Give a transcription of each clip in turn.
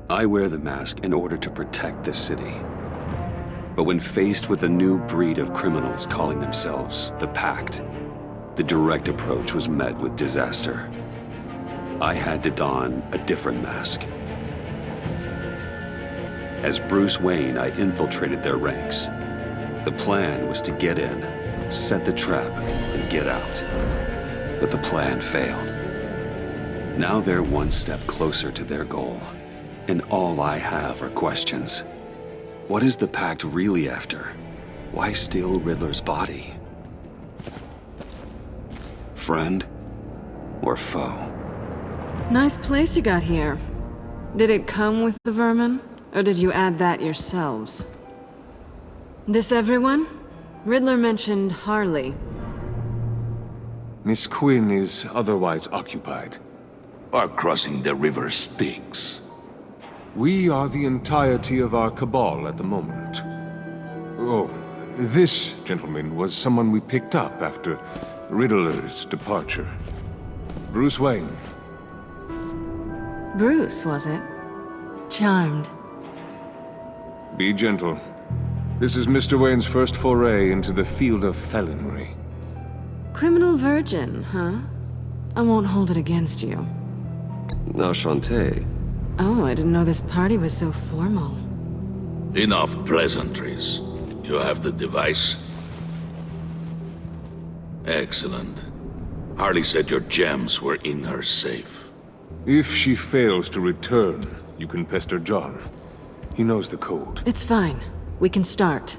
I wear the mask in order to protect this city. But when faced with a new breed of criminals calling themselves the Pact, the direct approach was met with disaster. I had to don a different mask. As Bruce Wayne, I infiltrated their ranks. The plan was to get in, set the trap, and get out. But the plan failed. Now they're one step closer to their goal, and all I have are questions. What is the Pact really after? Why steal Riddler's body? Friend or foe? Nice place you got here. Did it come with the vermin, or did you add that yourselves? This everyone? Riddler mentioned Harley. Miss Quinn is otherwise occupied. Are crossing the river Styx. We are the entirety of our cabal at the moment. Oh, this gentleman was someone we picked up after Riddler's departure. Bruce Wayne. Bruce, was it? Charmed. Be gentle. This is Mr. Wayne's first foray into the field of felonry. Criminal virgin, huh? I won't hold it against you. Enchanté. Oh, I didn't know this party was so formal. Enough pleasantries. You have the device? Excellent. Harley said your gems were in her safe. If she fails to return, you can pester John. He knows the code. It's fine. We can start.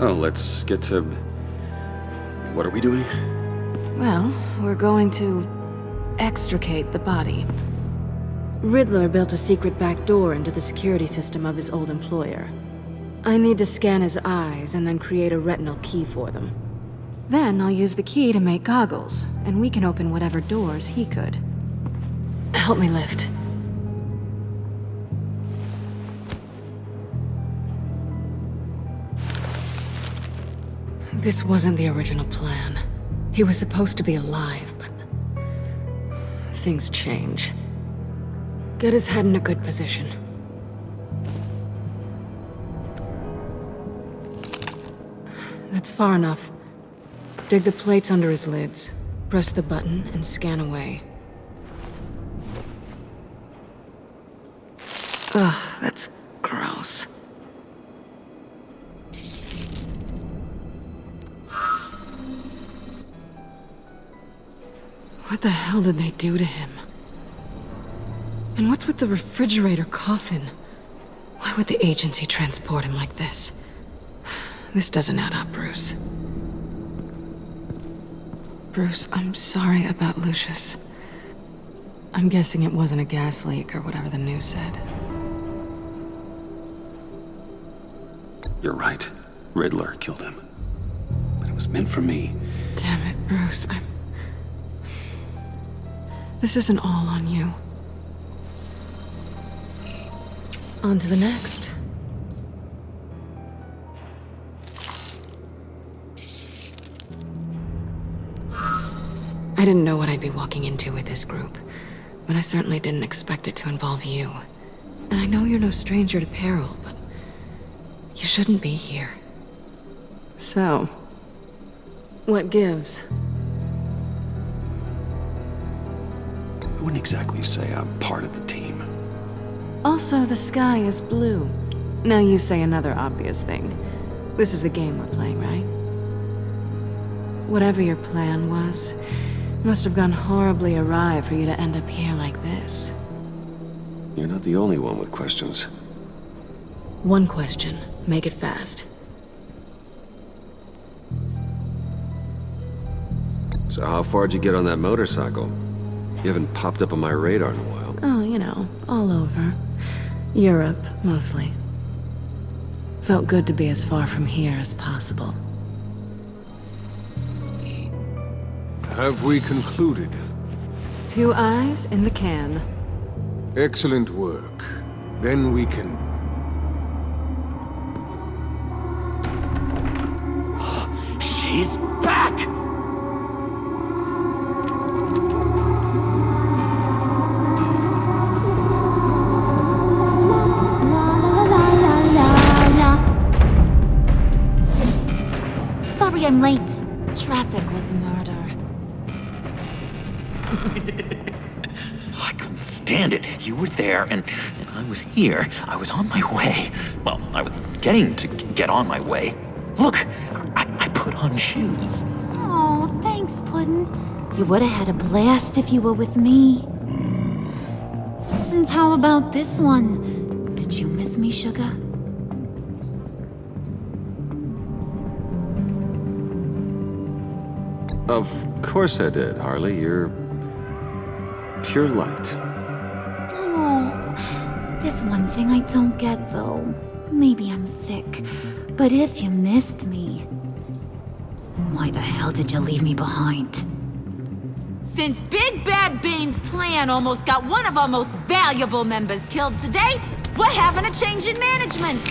Oh, let's get to... What are we doing? Well, we're going to extricate the body. Riddler built a secret back door into the security system of his old employer. I need to scan his eyes and then create a retinal key for them. Then I'll use the key to make goggles, and we can open whatever doors he could. Help me lift. This wasn't the original plan. He was supposed to be alive, but things change. Get his head in a good position. That's far enough. Dig the plates under his lids. Press the button and scan away. Ugh, that's gross. What the hell did they do to him? And what's with the refrigerator coffin? Why would the agency transport him like this? This doesn't add up, Bruce. Bruce, I'm sorry about Lucius. I'm guessing it wasn't a gas leak or whatever the news said. You're right. Riddler killed him. But it was meant for me. Damn it, Bruce. This isn't all on you. On to the next. I didn't know what I'd be walking into with this group, but I certainly didn't expect it to involve you. And I know you're no stranger to peril, but you shouldn't be here. So, what gives? I wouldn't exactly say I'm part of the team. Also, the sky is blue. Now you say another obvious thing. This is the game we're playing, right? Whatever your plan was, must have gone horribly awry for you to end up here like this. You're not the only one with questions. One question. Make it fast. So how far'd you get on that motorcycle? You haven't popped up on my radar in a while. Oh, you know, all over. Europe, mostly. Felt good to be as far from here as possible. Have we concluded? 2 eyes in the can. Excellent work. Then we can... She's back! Sorry I'm late. Traffic was murder. I couldn't stand it. You were there, and I was here. I was on my way. Well, I was getting to get on my way. Look, I put on shoes. Oh, thanks, Puddin'. You would have had a blast if you were with me. And how about this one? Did you miss me, sugar? Of course I did, Harley. You're pure light. Oh, there's one thing I don't get, though. Maybe I'm thick, but if you missed me, why the hell did you leave me behind? Since Big Bad Bane's plan almost got one of our most valuable members killed today, we're having a change in management.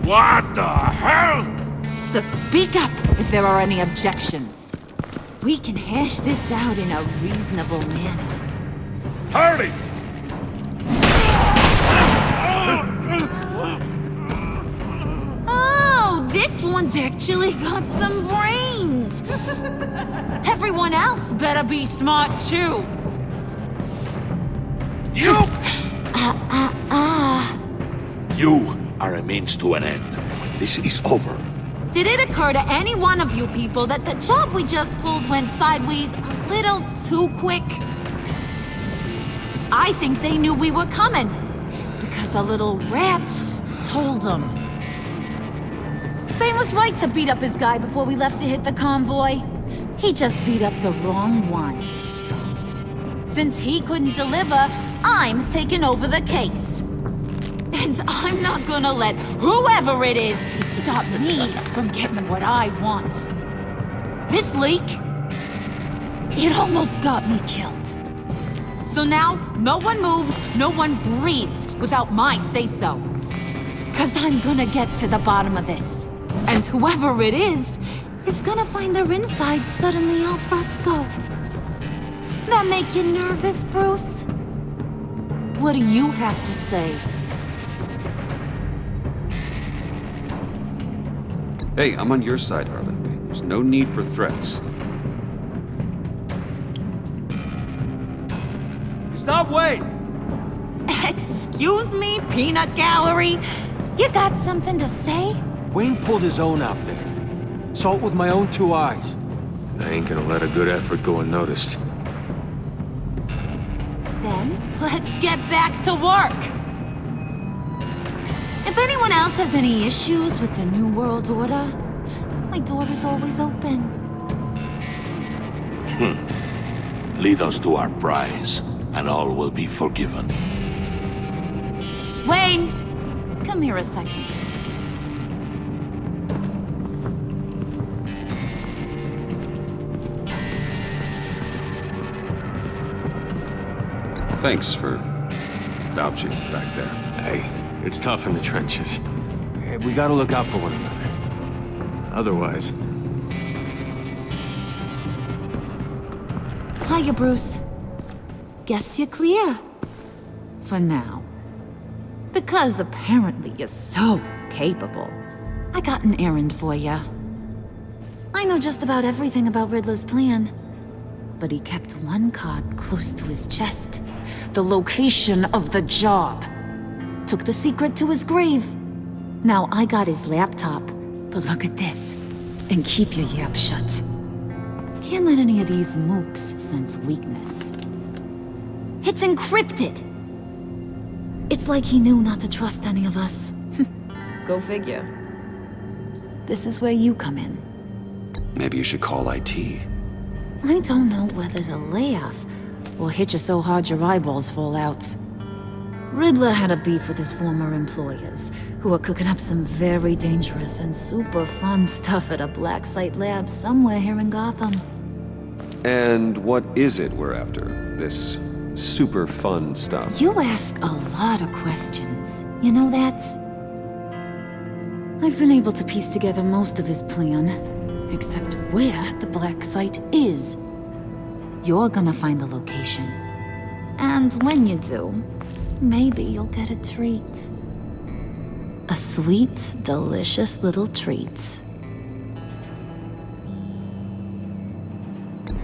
What the hell? So speak up if there are any objections. We can hash this out in a reasonable manner. Harley! Oh, this one's actually got some brains. Everyone else better be smart too. You! You are a means to an end. When this is over, Did it occur to any one of you people that the job we just pulled went sideways a little too quick? I think they knew we were coming, because a little rat told them. Bane was right to beat up his guy before we left to hit the convoy. He just beat up the wrong one. Since he couldn't deliver, I'm taking over the case. And I'm not gonna let whoever it is stop me from getting what I want. This leak, it almost got me killed. So now, no one moves, no one breathes without my say-so. 'Cause I'm gonna get to the bottom of this. And whoever it is gonna find their inside suddenly al fresco. That make you nervous, Bruce? What do you have to say? Hey, I'm on your side, Harley. There's no need for threats. Stop, wait! Excuse me, peanut gallery? You got something to say? Wayne pulled his own out there. Saw it with my own 2 eyes. I ain't gonna let a good effort go unnoticed. Then, let's get back to work. If anyone else has any issues with the New World Order, my door is always open. Lead us to our prize, and all will be forgiven. Wayne, come here a second. Thanks for vouching back there. Hey, it's tough in the trenches. We gotta look out for one another. Otherwise... Hiya, Bruce. Guess you're clear. For now. Because apparently you're so capable. I got an errand for ya. I know just about everything about Riddler's plan. But he kept one card close to his chest. The location of the job. Took the secret to his grave. Now I got his laptop. But look at this. And keep your yap shut. Can't let any of these mooks sense weakness. It's encrypted. It's like he knew not to trust any of us. Go figure. This is where you come in. Maybe you should call IT. I don't know whether to laugh or hit you so hard your eyeballs fall out. Riddler had a beef with his former employers, who were cooking up some very dangerous and super fun stuff at a black site lab somewhere here in Gotham. And what is it we're after? This super fun stuff? You ask a lot of questions. You know that? I've been able to piece together most of his plan. except where the black site is. You're gonna find the location. And when you do, maybe you'll get a treat. A sweet, delicious little treat.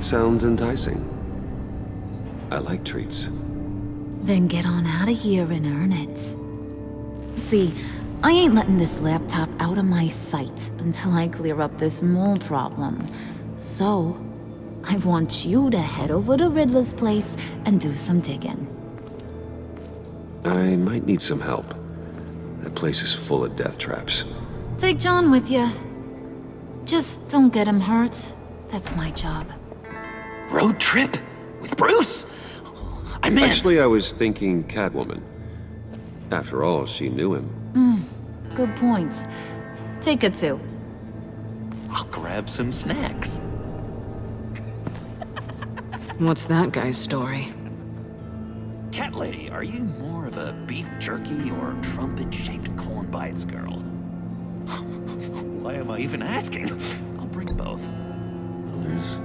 Sounds enticing. I like treats. Then get on out of here and earn it. See, I ain't letting this laptop out of my sight until I clear up this mole problem. So, I want you to head over to Riddler's place and do some digging. I might need some help. That place is full of death traps. Take John with you. Just don't get him hurt. That's my job. Road trip? With Bruce? I meant... Actually, I was thinking Catwoman. After all, she knew him. Good point. Take it too. I'll grab some snacks. What's that guy's story? Cat lady, are you more of a beef jerky or trumpet-shaped corn bites girl? Why am I even asking? I'll bring both. There's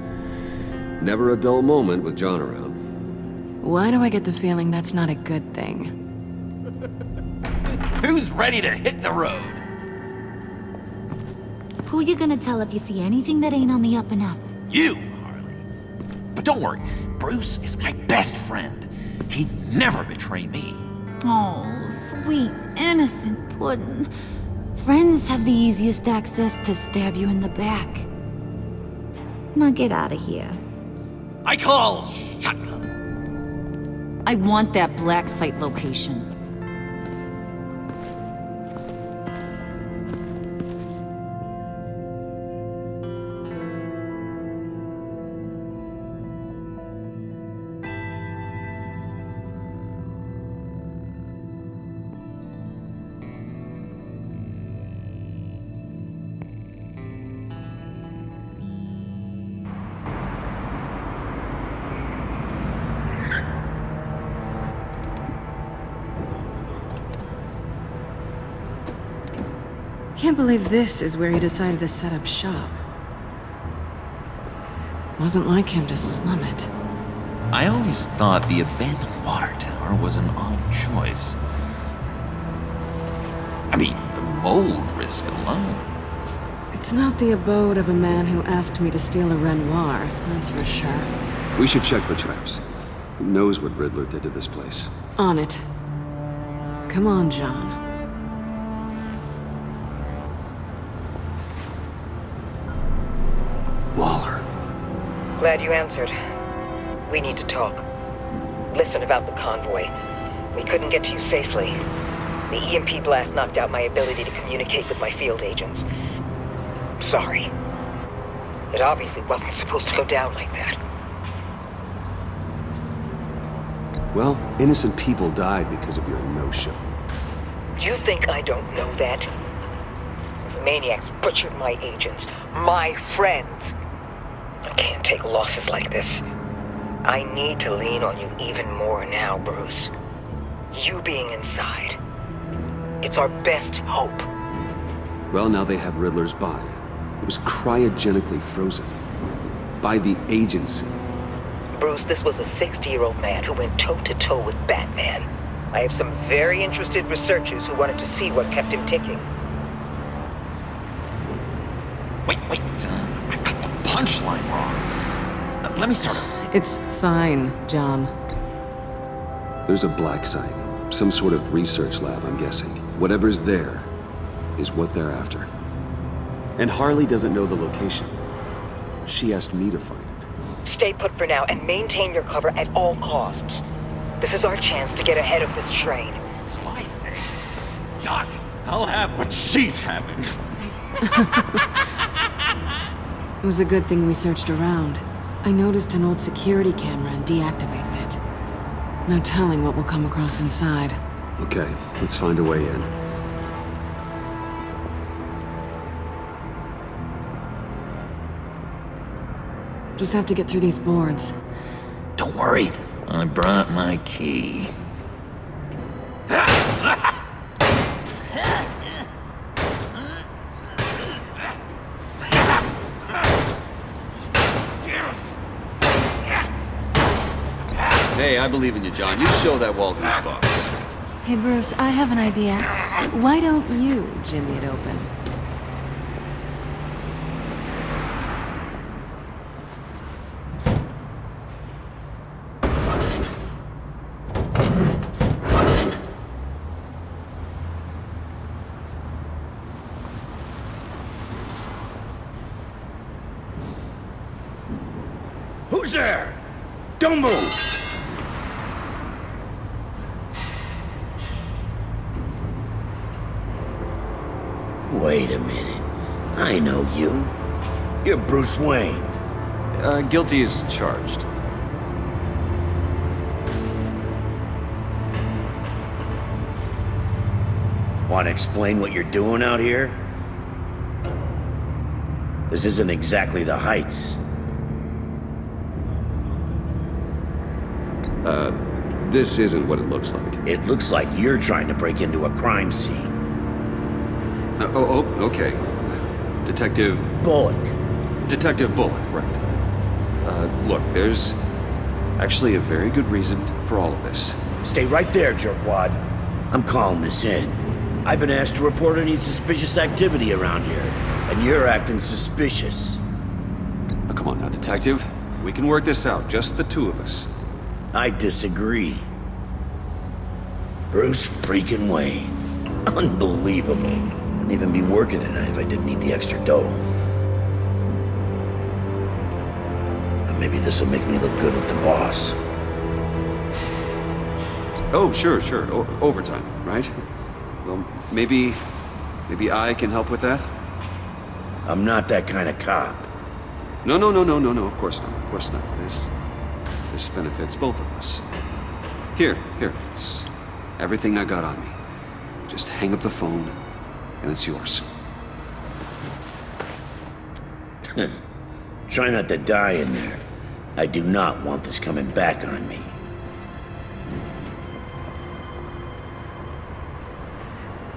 never a dull moment with John around. Why do I get the feeling that's not a good thing? Who's ready to hit the road? Who you gonna tell if you see anything that ain't on the up and up? You, Harley. But don't worry, Bruce is my best friend. He'd never betray me. Oh, sweet, innocent Puddin'. Friends have the easiest access to stab you in the back. Now get out of here. I call shotgun. I want that black site location. Can't believe this is where he decided to set up shop. Wasn't like him to slum it. I always thought the abandoned water tower was an odd choice. I mean, the mold risk alone. It's not the abode of a man who asked me to steal a Renoir, that's for sure. We should check for traps. Who knows what Riddler did to this place? On it. Come on, John. Waller. Glad you answered. We need to talk. Listen about the convoy. We couldn't get to you safely. The EMP blast knocked out my ability to communicate with my field agents. Sorry. It obviously wasn't supposed to go down like that. Well, innocent people died because of your no-show. You think I don't know that? Those maniacs butchered my agents, my friends. I can't take losses like this. I need to lean on you even more now, Bruce. You being inside. It's our best hope. Well, now they have Riddler's body. It was cryogenically frozen. By the agency. Bruce, this was a 60-year-old man who went toe-to-toe with Batman. I have some very interested researchers who wanted to see what kept him ticking. Wait, I got the punchline wrong. Let me start over. It's fine, John. There's a black site. Some sort of research lab, I'm guessing. Whatever's there is what they're after. And Harley doesn't know the location. She asked me to find it. Stay put for now and maintain your cover at all costs. This is our chance to get ahead of this train. So I say, Doc, I'll have what she's having. It was a good thing we searched around. I noticed an old security camera and deactivated it. No telling what we'll come across inside. Okay, let's find a way in. Just have to get through these boards. Don't worry, I brought my key. Hey, I believe in you, John. You show that wall who's boss. Hey, Bruce, I have an idea. Why don't you jimmy it open? Who's there? Don't move! Wait a minute. I know you. You're Bruce Wayne. Guilty as charged. Want to explain what you're doing out here? This isn't exactly the Heights. This isn't what it looks like. It looks like you're trying to break into a crime scene. Okay. Detective Bullock. Bullock, right. Look, there's actually a very good reason for all of this. Stay right there, jerkwad. I'm calling this in. I've been asked to report any suspicious activity around here, and you're acting suspicious. Oh, come on now, Detective. We can work this out, just the two of us. I disagree. Bruce freaking Wayne. Unbelievable. Wouldn't even be working tonight if I didn't need the extra dough. But maybe this'll make me look good with the boss. Oh, sure. Overtime, right? Well, maybe I can help with that? I'm not that kind of cop. No, of course not. This benefits both of us. Here, it's everything I got on me. Just hang up the phone, and it's yours. Try not to die in there. I do not want this coming back on me.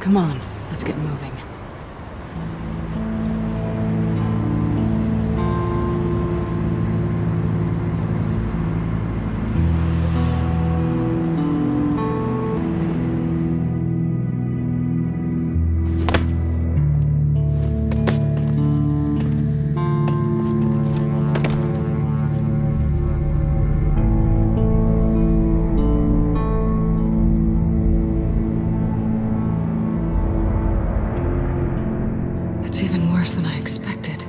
Come on, let's get moving. It's even worse than I expected.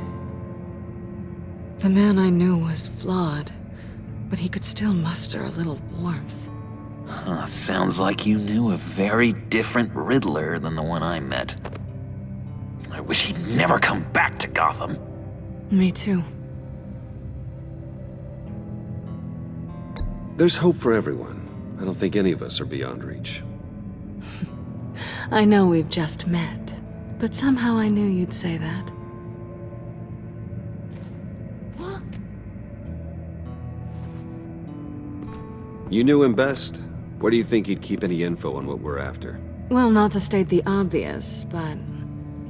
The man I knew was flawed, but he could still muster a little warmth. Sounds like you knew a very different Riddler than the one I met. I wish he'd never come back to Gotham. Me too. There's hope for everyone. I don't think any of us are beyond reach. I know we've just met, but somehow I knew you'd say that. You knew him best. Where do you think he'd keep any info on what we're after? Well, not to state the obvious, but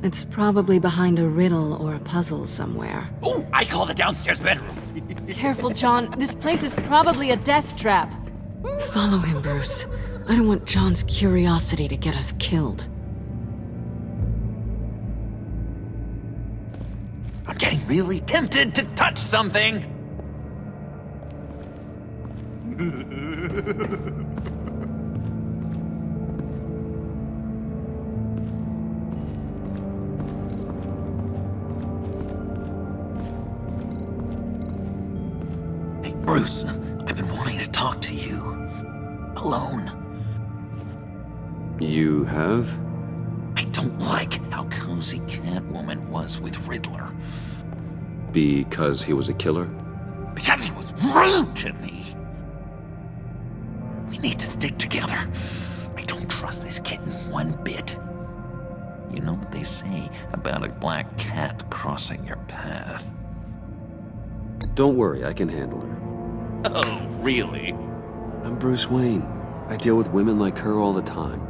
it's probably behind a riddle or a puzzle somewhere. Oh, I call the downstairs bedroom. Careful, John. This place is probably a death trap. Follow him, Bruce. I don't want John's curiosity to get us killed. I'm getting really tempted to touch something. Hey, Bruce, I've been wanting to talk to you. Alone. You have? I don't like how cozy Catwoman was with Riddler. Because he was a killer? Because he was rude to me. We need to stick together. I don't trust this kitten one bit. You know what they say about a black cat crossing your path? Don't worry, I can handle her. Oh, really? I'm Bruce Wayne. I deal with women like her all the time.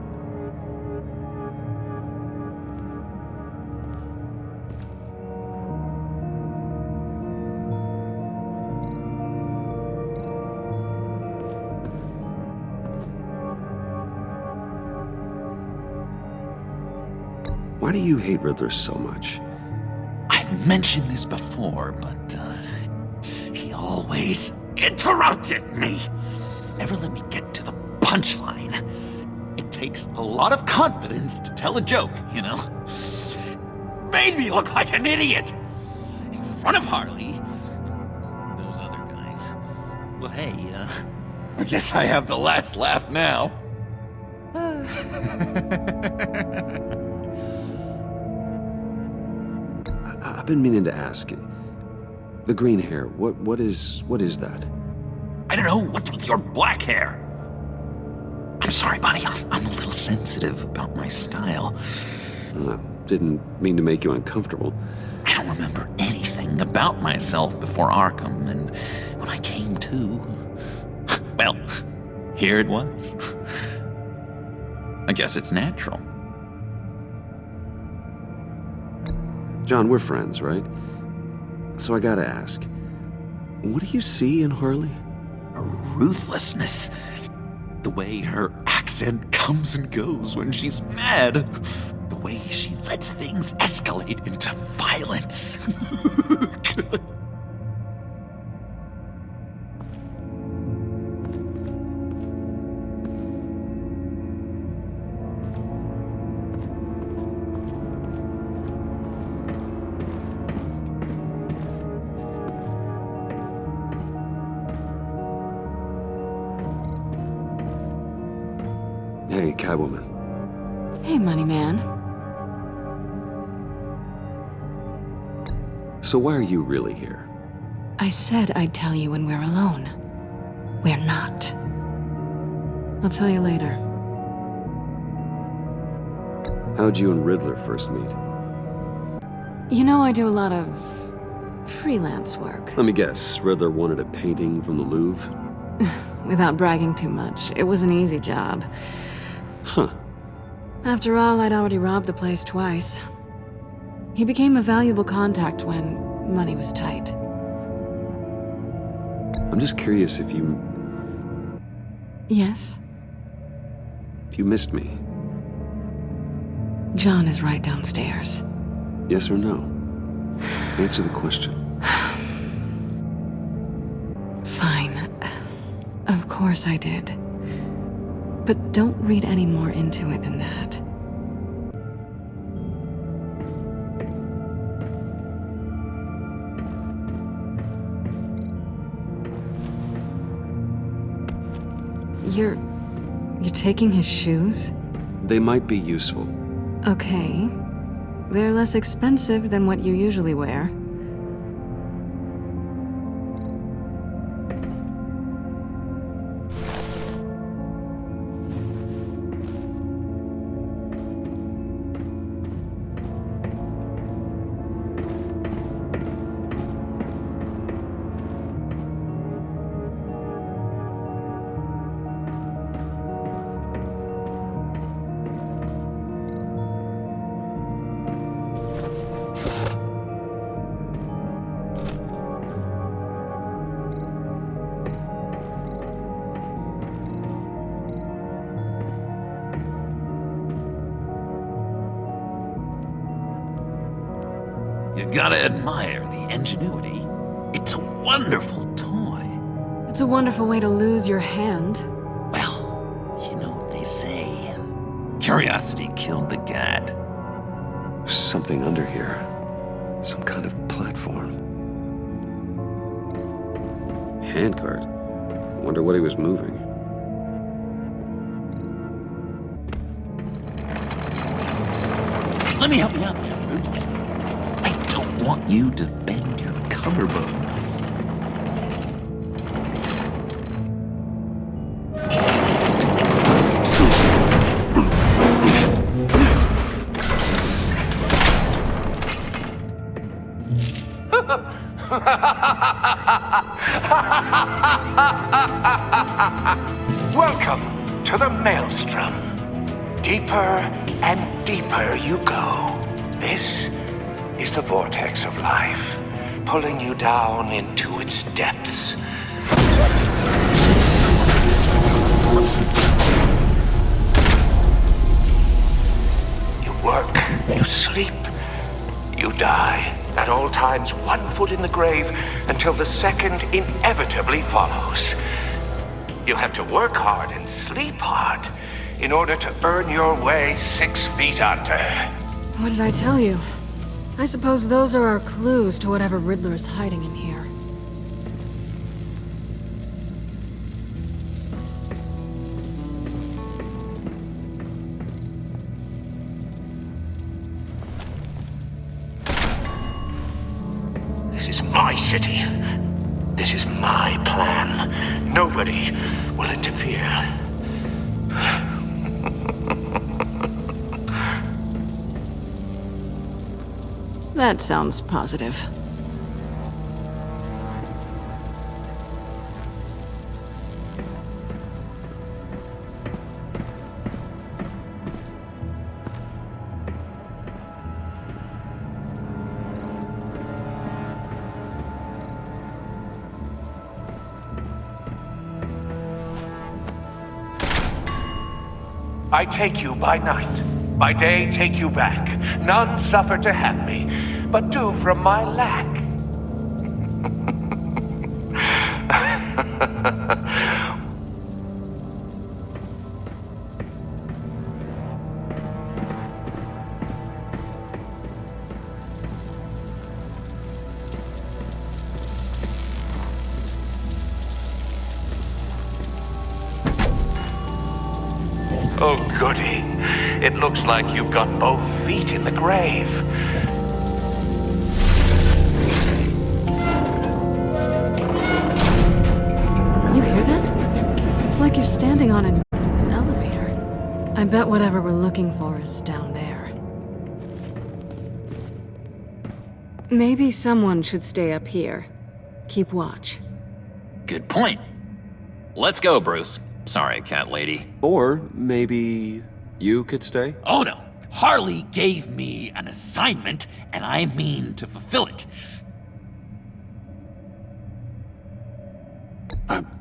Why do you hate Riddler so much? I've mentioned this before, but he always interrupted me. Never let me get to the punchline. It takes a lot of confidence to tell a joke, you know? Made me look like an idiot in front of Harley and those other guys. Well, hey, I guess I have the last laugh now. I've been meaning to ask you. The green hair, what is that? I don't know what's with your black hair. I'm sorry, buddy. I'm a little sensitive about my style. No, didn't mean to make you uncomfortable. I don't remember anything about myself before Arkham, and when I came to, well, here it was. I guess it's natural. John, we're friends, right? So I gotta ask, what do you see in Harley? Her ruthlessness. The way her accent comes and goes when she's mad. The way she lets things escalate into violence. Hey, Catwoman. Hey, Money Man. So why are you really here? I said I'd tell you when we're alone. We're not. I'll tell you later. How'd you and Riddler first meet? You know, I do a lot of freelance work. Let me guess, Riddler wanted a painting from the Louvre? Without bragging too much, it was an easy job. Huh. After all, I'd already robbed the place twice. He became a valuable contact when money was tight. I'm just curious if you Yes? missed me. John is right downstairs. Yes or no? Answer the question. Fine. Of course I did. But don't read any more into it than that. You're taking his shoes? They might be useful. Okay. They're less expensive than what you usually wear. You gotta admire the ingenuity. It's a wonderful toy. It's a wonderful way to lose your hand. Well, you know what they say. Curiosity killed the cat. There's something under here. Some kind of platform. Handcart. Wonder what he was moving. Let me help you out there, Bruce. I don't want you to bend your collarbone. Welcome to the Maelstrom. Deeper and deeper you go. This is the vortex of life, pulling you down into its depths. You work You sleep. You die. At all times, 1 foot in the grave until the second inevitably follows. You'll have to work hard and sleep hard in order to earn your way 6 feet under. What did I tell you? I suppose those are our clues to whatever Riddler is hiding in here. This is my city. This is my plan. Nobody will interfere. That sounds positive. I take you by night. By day, take you back. None suffer to have me, but do from my lack. Oh, goody. It looks like you've got both feet in the grave. You hear that? It's like you're standing on an elevator. I bet whatever we're looking for is down there. Maybe someone should stay up here. Keep watch. Good point. Let's go, Bruce. Sorry, cat lady. Or maybe you could stay? Oh no! Harley gave me an assignment, and I mean to fulfill it.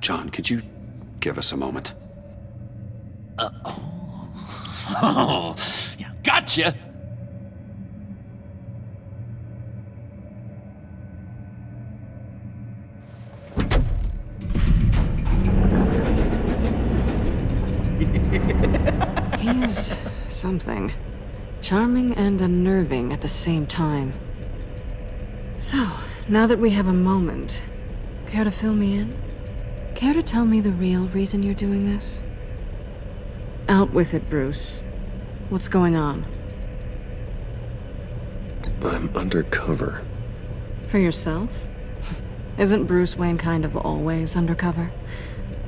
John, could you give us a moment? Oh, yeah, gotcha! He's something. Charming and unnerving at the same time. So, now that we have a moment, care to fill me in? Care to tell me the real reason you're doing this? Out with it, Bruce. What's going on? I'm undercover. For yourself? Isn't Bruce Wayne kind of always undercover?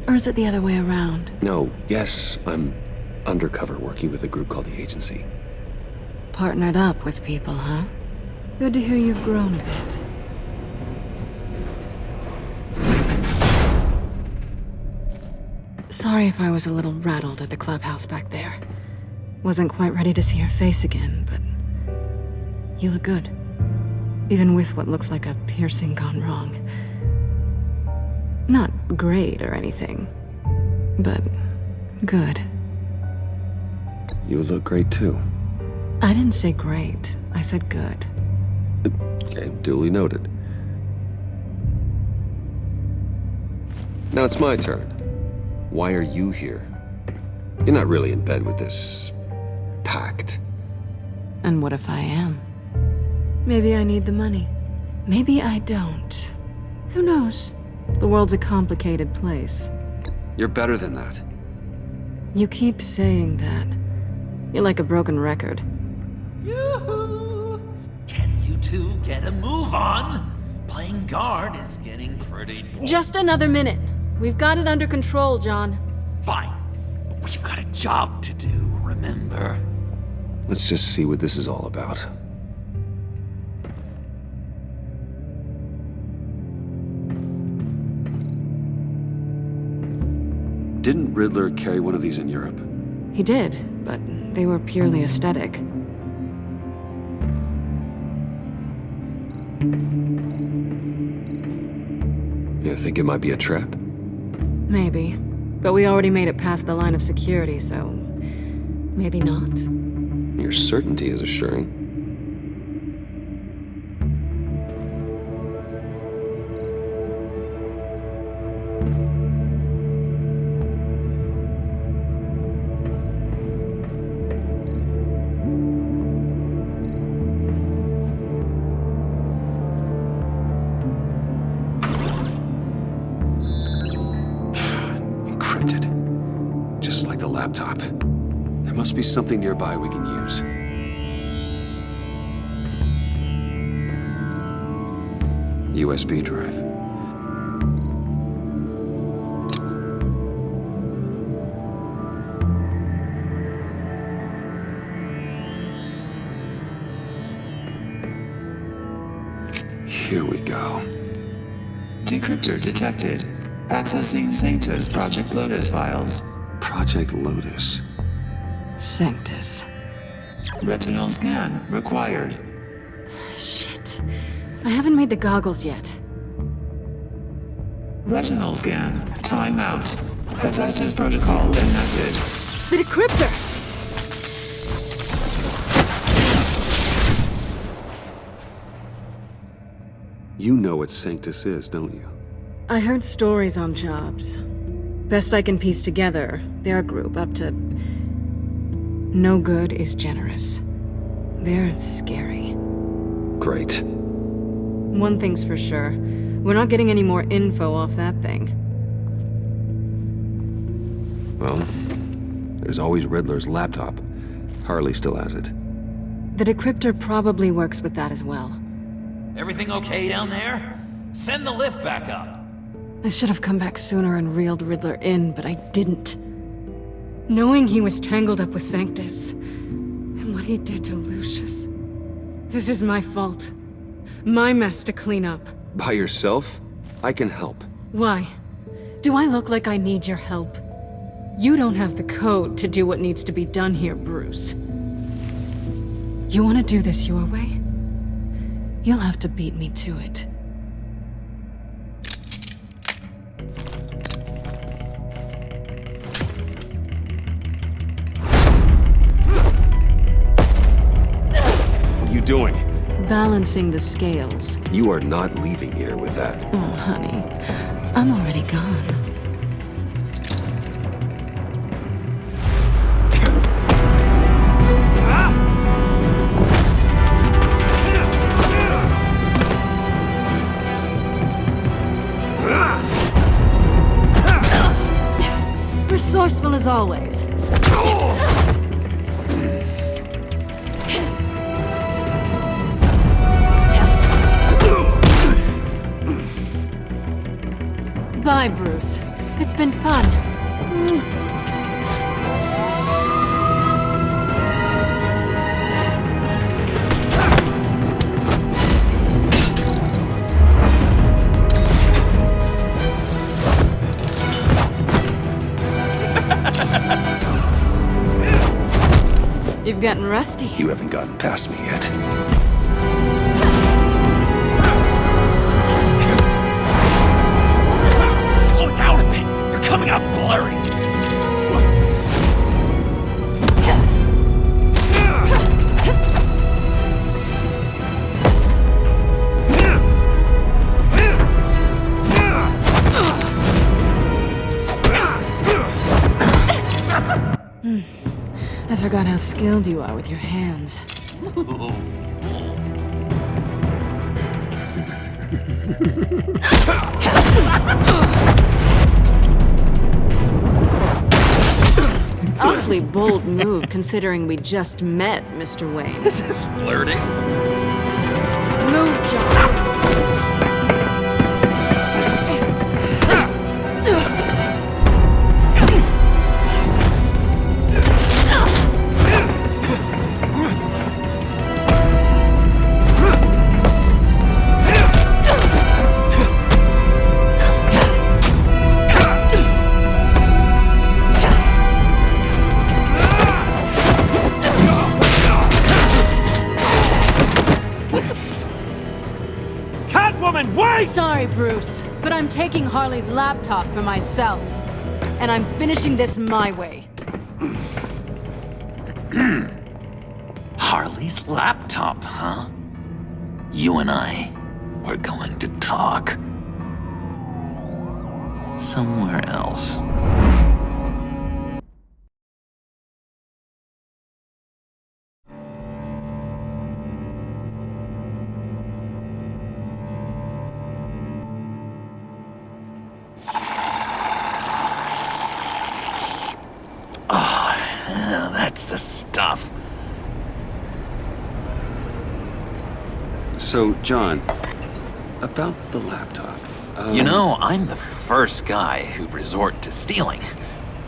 Or is it the other way around? No, yes, I'm undercover working with a group called the Agency. Partnered up with people, huh? Good to hear you've grown a bit. Sorry if I was a little rattled at the clubhouse back there. Wasn't quite ready to see your face again, but you look good. Even with what looks like a piercing gone wrong. Not great or anything, but good. You look great too. I didn't say great, I said good. Okay, duly noted. Now it's my turn. Why are you here? You're not really in bed with this pact. And what if I am? Maybe I need the money. Maybe I don't. Who knows? The world's a complicated place. You're better than that. You keep saying that. You're like a broken record. Yoo-hoo! Can you two get a move on? Playing guard is getting pretty boring. Just another minute. We've got it under control, John. Fine, but we've got a job to do, remember? Let's just see what this is all about. Didn't Riddler carry one of these in Europe? He did, but they were purely aesthetic. You think it might be a trap? Maybe. But we already made it past the line of security, so maybe not. Your certainty is assuring. Encrypted. Just like the laptop. There must be something nearby we can use. USB drive. Here we go. Decryptor detected. Accessing Sanctus Project Lotus files. Project Lotus. Sanctus. Retinal scan required. Shit. I haven't made the goggles yet. Retinal scan. Timeout. Hephaestus protocol enacted. The decryptor! You know what Sanctus is, don't you? I heard stories on jobs. Best I can piece together, their group up to... No good is generous. They're scary. Great. One thing's for sure. We're not getting any more info off that thing. Well, there's always Riddler's laptop. Harley still has it. The decryptor probably works with that as well. Everything okay down there? Send the lift back up. I should have come back sooner and reeled Riddler in, but I didn't. Knowing he was tangled up with Sanctus, and what he did to Lucius. This is my fault. My mess to clean up. By yourself? I can help. Why? Do I look like I need your help? You don't have the code to do what needs to be done here, Bruce. You want to do this your way? You'll have to beat me to it. What are you doing? Balancing the scales. You are not leaving here with that. Oh, honey. I'm already gone. Resourceful as always. Bye, Bruce. It's been fun. You've gotten rusty. You haven't gotten past me yet. Slow down a bit. You're coming out blurry. I forgot how skilled you are with your hands. Awfully bold move, considering we just met, Mr. Wayne. This is flirting. Move, John. Sorry, Bruce, but I'm taking Harley's laptop for myself. And I'm finishing this my way. Harley's laptop, huh? You and I, we're going to talk. Somewhere else. That's the stuff. So, John, about the laptop. You know, I'm the first guy who'd resort to stealing.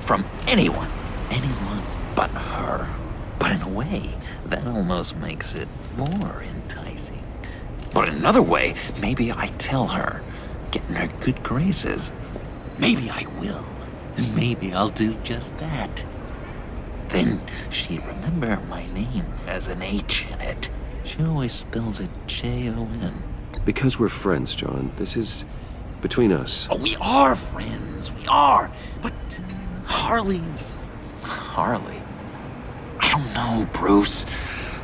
From anyone. Anyone but her. But in a way, that almost makes it more enticing. But in another way, maybe I tell her, get in her good graces. Maybe I will. And maybe I'll do just that. Then she'd remember my name as an H in it. She always spells it Jon. Because we're friends, John. This is between us. Oh, we are friends. We are. But Harley's... Harley? I don't know, Bruce.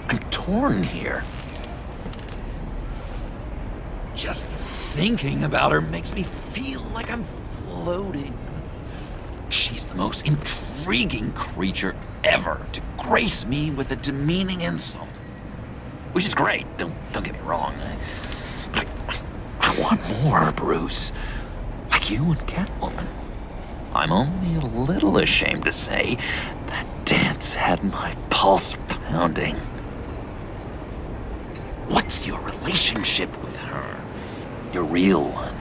I'm torn here. Just thinking about her makes me feel like I'm floating. She's the most intriguing creature ever to grace me with a demeaning insult. Which is great, don't get me wrong. But I want more, Bruce. Like you and Catwoman. I'm only a little ashamed to say that dance had my pulse pounding. What's your relationship with her? Your real one?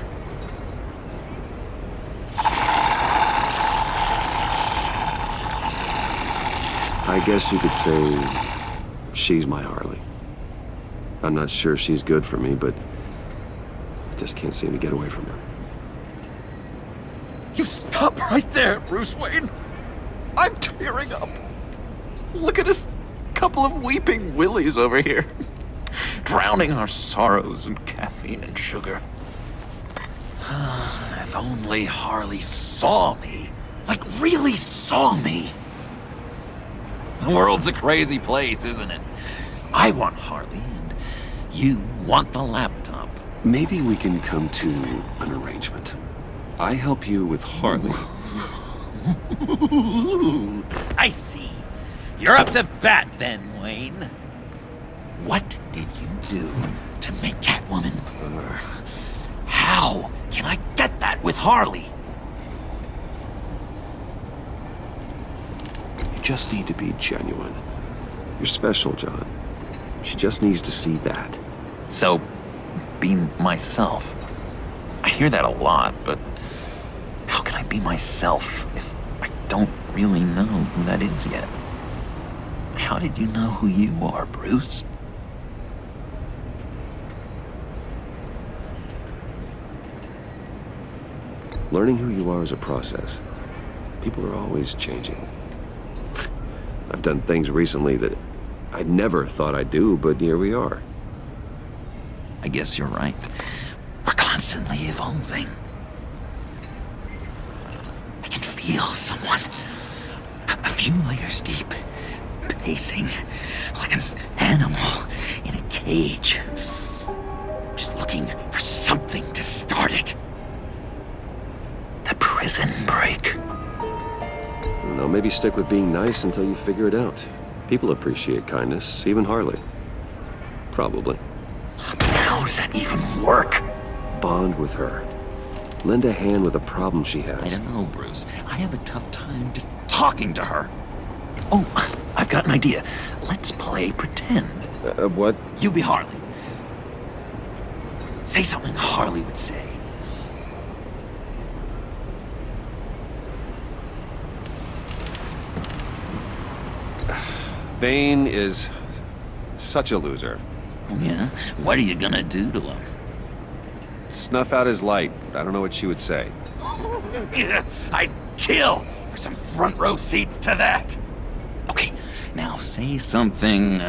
I guess you could say she's my Harley. I'm not sure she's good for me, but I just can't seem to get away from her. You stop right there, Bruce Wayne! I'm tearing up. Look at us, couple of weeping willies over here. Drowning our sorrows in caffeine and sugar. If only Harley saw me. Like, really saw me. The world's a crazy place, isn't it? I want Harley, and you want the laptop. Maybe we can come to an arrangement. I help you with Harley. I see. You're up to bat then, Wayne. What did you do to make Catwoman purr? How can I get that with Harley? You just need to be genuine. You're special, John. She just needs to see that. So, be myself. I hear that a lot, but how can I be myself if I don't really know who that is yet? How did you know who you are, Bruce? Learning who you are is a process. People are always changing. I've done things recently that I never thought I'd do, but here we are. I guess you're right. We're constantly evolving. I can feel someone a few layers deep, pacing like an animal in a cage, just looking for something to start it. The prison break. Now maybe stick with being nice until you figure it out. People appreciate kindness, even Harley. Probably. How does that even work? Bond with her. Lend a hand with a problem she has. I don't know, Bruce. I have a tough time just talking to her. Oh, I've got an idea. Let's play pretend. What? You be Harley. Say something Harley would say. Bane is such a loser. Oh, yeah? What are you gonna do to him? Snuff out his light. I don't know what she would say. I'd kill for some front row seats to that. Okay, now say something,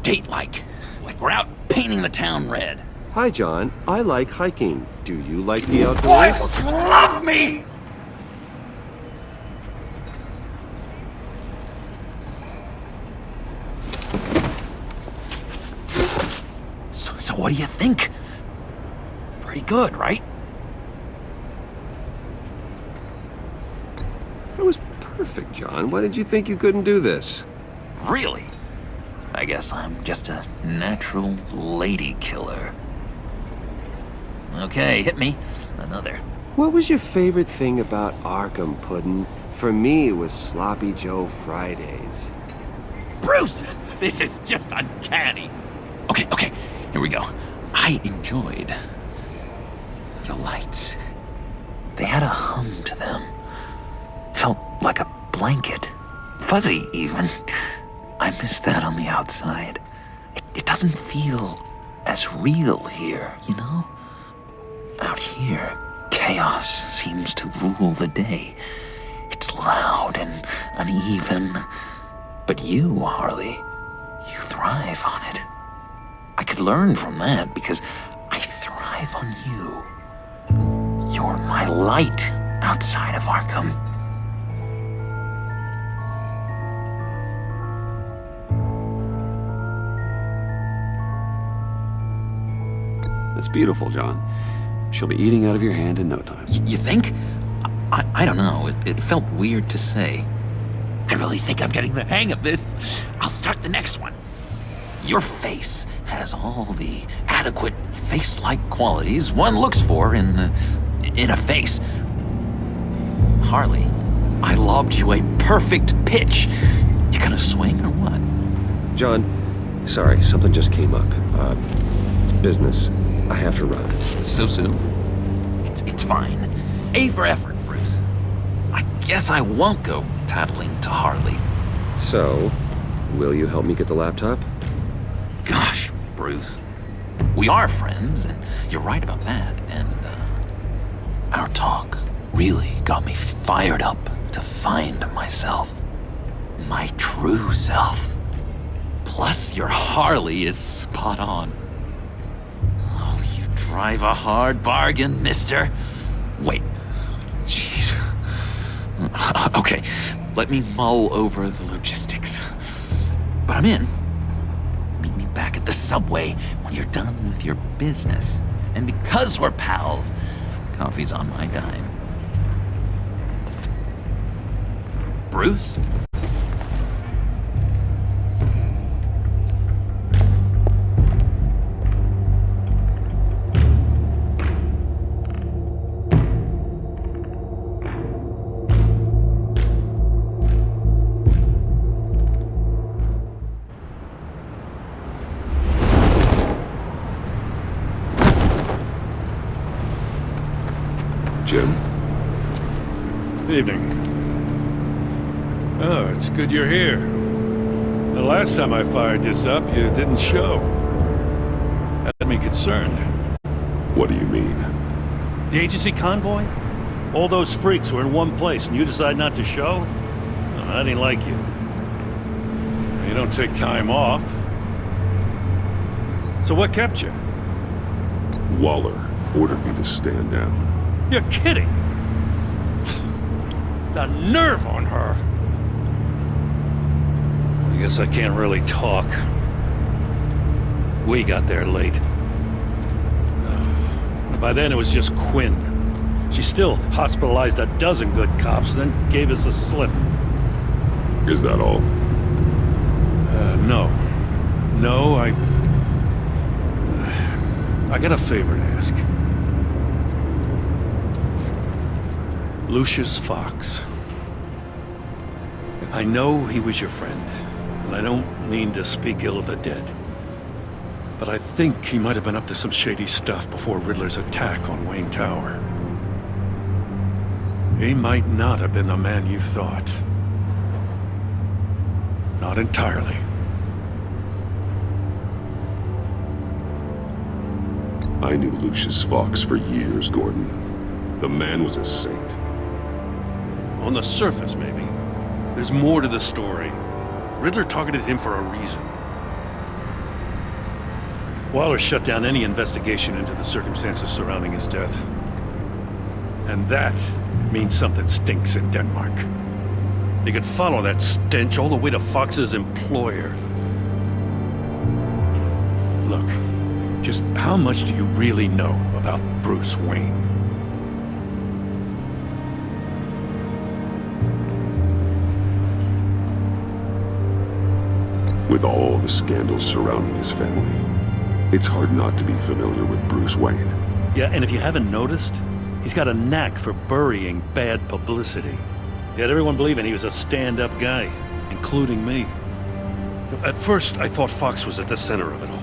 date-like. Like we're out painting the town red. Hi, John. I like hiking. Do you like the outdoors? Boy, love me! What do you think? Pretty good, right? That was perfect, John. Why did you think you couldn't do this? Really? I guess I'm just a natural lady killer. Okay, hit me. Another. What was your favorite thing about Arkham, Puddin'? For me, it was Sloppy Joe Fridays. Bruce! This is just uncanny. Okay, here we go. I enjoyed the lights. They had a hum to them. Felt like a blanket. Fuzzy, even. I miss that on the outside. It doesn't feel as real here, you know? Out here, chaos seems to rule the day. It's loud and uneven. But you, Harley, you thrive on it. I could learn from that because I thrive on you. You're my light outside of Arkham. That's beautiful, John. She'll be eating out of your hand in no time. You think? I don't know. It felt weird to say. I really think I'm getting the hang of this. I'll start the next one. Your face has all the adequate face-like qualities one looks for in a face. Harley, I lobbed you a perfect pitch. You gonna swing or what? John, sorry, something just came up. It's business. I have to run. So soon? It's fine. A for effort, Bruce. I guess I won't go tattling to Harley. So, will you help me get the laptop? Gosh, Bruce. We are friends, and you're right about that. And, our talk really got me fired up to find myself. My true self. Plus, your Harley is spot on. Oh, you drive a hard bargain, mister. Wait. Jeez. Okay, let me mull over the logistics. But I'm in. Meet me back at the subway when you're done with your business. And because we're pals, coffee's on my dime. Bruce? Jim? Evening. Oh, it's good you're here. The last time I fired this up, you didn't show. Had me concerned. What do you mean? The agency convoy? All those freaks were in one place and you decide not to show? Well, I didn't like you. You don't take time off. So what kept you? Waller ordered me to stand down. You're kidding! The nerve on her! I guess I can't really talk. We got there late. By then it was just Quinn. She still hospitalized a dozen good cops, then gave us a slip. Is that all? No. No, I got a favor to ask. Lucius Fox. I know he was your friend, and I don't mean to speak ill of the dead. But I think he might have been up to some shady stuff before Riddler's attack on Wayne Tower. He might not have been the man you thought. Not entirely. I knew Lucius Fox for years, Gordon. The man was a saint. On the surface, maybe. There's more to the story. Riddler targeted him for a reason. Waller shut down any investigation into the circumstances surrounding his death. And that means something stinks in Denmark. You could follow that stench all the way to Fox's employer. Look, Just how much do you really know about Bruce Wayne? With all the scandals surrounding his family, it's hard not to be familiar with Bruce Wayne. Yeah, and if you haven't noticed, he's got a knack for burying bad publicity. He had everyone believing he was a stand-up guy, including me. At first, I thought Fox was at the center of it all.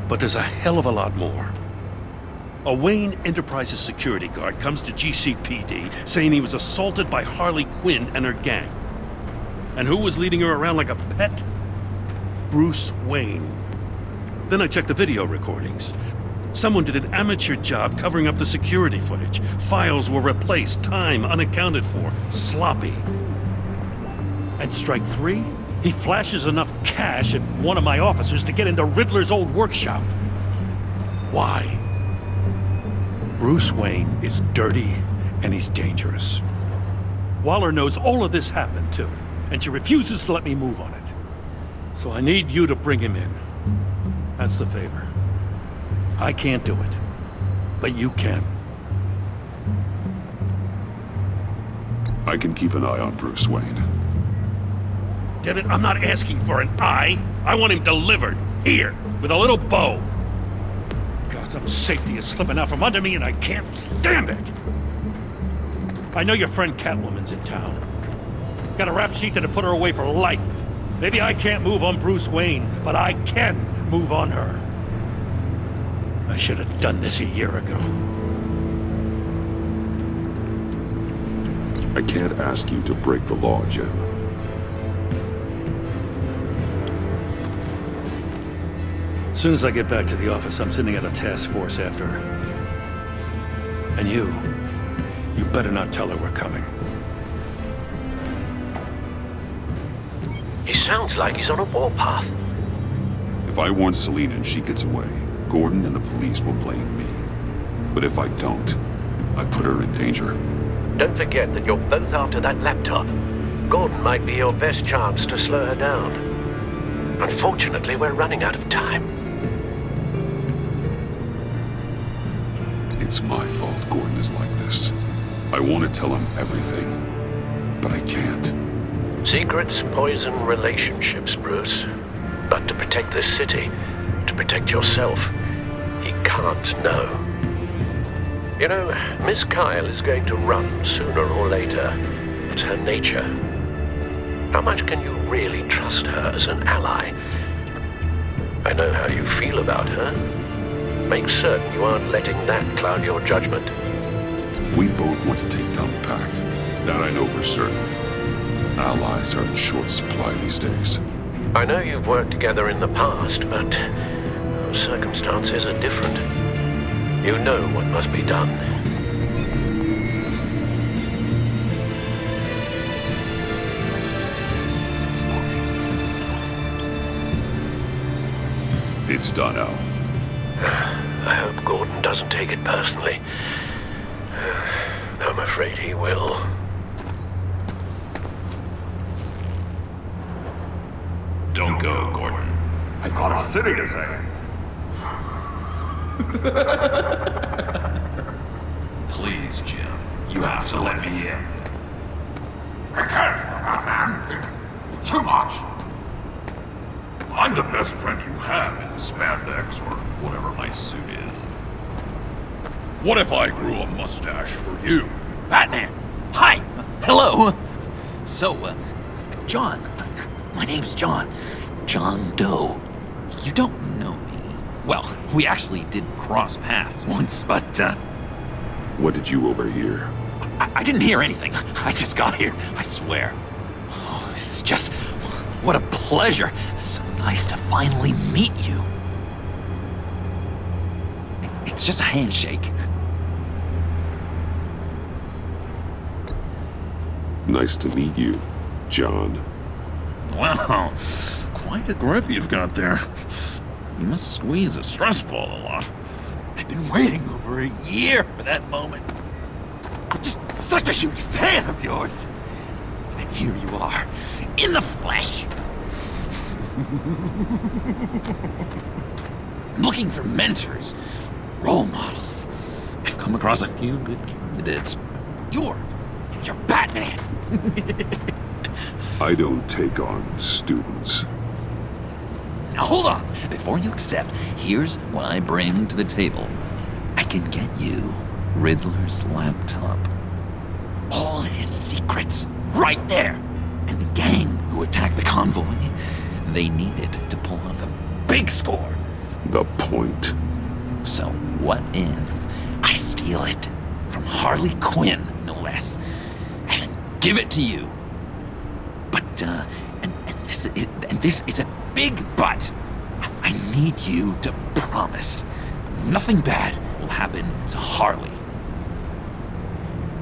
But there's a hell of a lot more. A Wayne Enterprises security guard comes to GCPD saying he was assaulted by Harley Quinn and her gang. And who was leading her around like a pet? Bruce Wayne. Then I checked the video recordings. Someone did an amateur job covering up the security footage. Files were replaced, time unaccounted for, sloppy. And strike three? He flashes enough cash at one of my officers to get into Riddler's old workshop. Why? Bruce Wayne is dirty and he's dangerous. Waller knows all of this happened too, and she refuses to let me move on it. So I need you to bring him in. That's the favor. I can't do it, but you can. I can keep an eye on Bruce Wayne. Damn it, I'm not asking for an eye. I want him delivered, here, with a little bow. Gotham's safety is slipping out from under me and I can't stand it. I know your friend Catwoman's in town. Got a rap sheet that'd put her away for life. Maybe I can't move on Bruce Wayne, but I can move on her. I should have done this a year ago. I can't ask you to break the law, Jim. As soon as I get back to the office, I'm sending out a task force after her. And you better not tell her we're coming. He sounds like he's on a warpath. If I warn Selina and she gets away, Gordon and the police will blame me. But if I don't, I put her in danger. Don't forget that you're both after that laptop. Gordon might be your best chance to slow her down. Unfortunately, we're running out of time. It's my fault Gordon is like this. I want to tell him everything, but I can't. Secrets poison relationships, Bruce. But to protect this city, to protect yourself, he can't know. You know, Miss Kyle is going to run sooner or later. It's her nature. How much can you really trust her as an ally? I know how you feel about her. Make certain you aren't letting that cloud your judgment. We both want to take down the Pact. That I know for certain. Allies are in short supply these days. I know you've worked together in the past, but circumstances are different. You know what must be done. It's done, Al. I hope Gordon doesn't take it personally. I'm afraid he will. Don't go, Gordon. I've got a city to save. Please, Jim. You have to let me in. I can't, Batman. It's too much. I'm the best friend you have in the spandex or whatever my suit is. What if I grew a mustache for you? Batman! Hi! Hello! So, John. My name's John. John Doe. You don't know me. Well, we actually did cross paths once, but, What did you overhear? I didn't hear anything. I just got here, I swear. Oh, this is just... what a pleasure. So nice to finally meet you. It's just a handshake. Nice to meet you, John. Wow, quite a grip you've got there. You must squeeze a stress ball a lot. I've been waiting over a year for that moment. I'm just such a huge fan of yours. And here you are, in the flesh. I'm looking for mentors, role models. I've come across a few good candidates. You're Batman. I don't take on students. Now hold on. Before you accept, here's what I bring to the table. I can get you Riddler's laptop. All his secrets, right there. And the gang who attacked the convoy, they needed to pull off a big score. The point. So what if I steal it from Harley Quinn, no less, and then give it to you? But, and this is a big but. I need you to promise nothing bad will happen to Harley.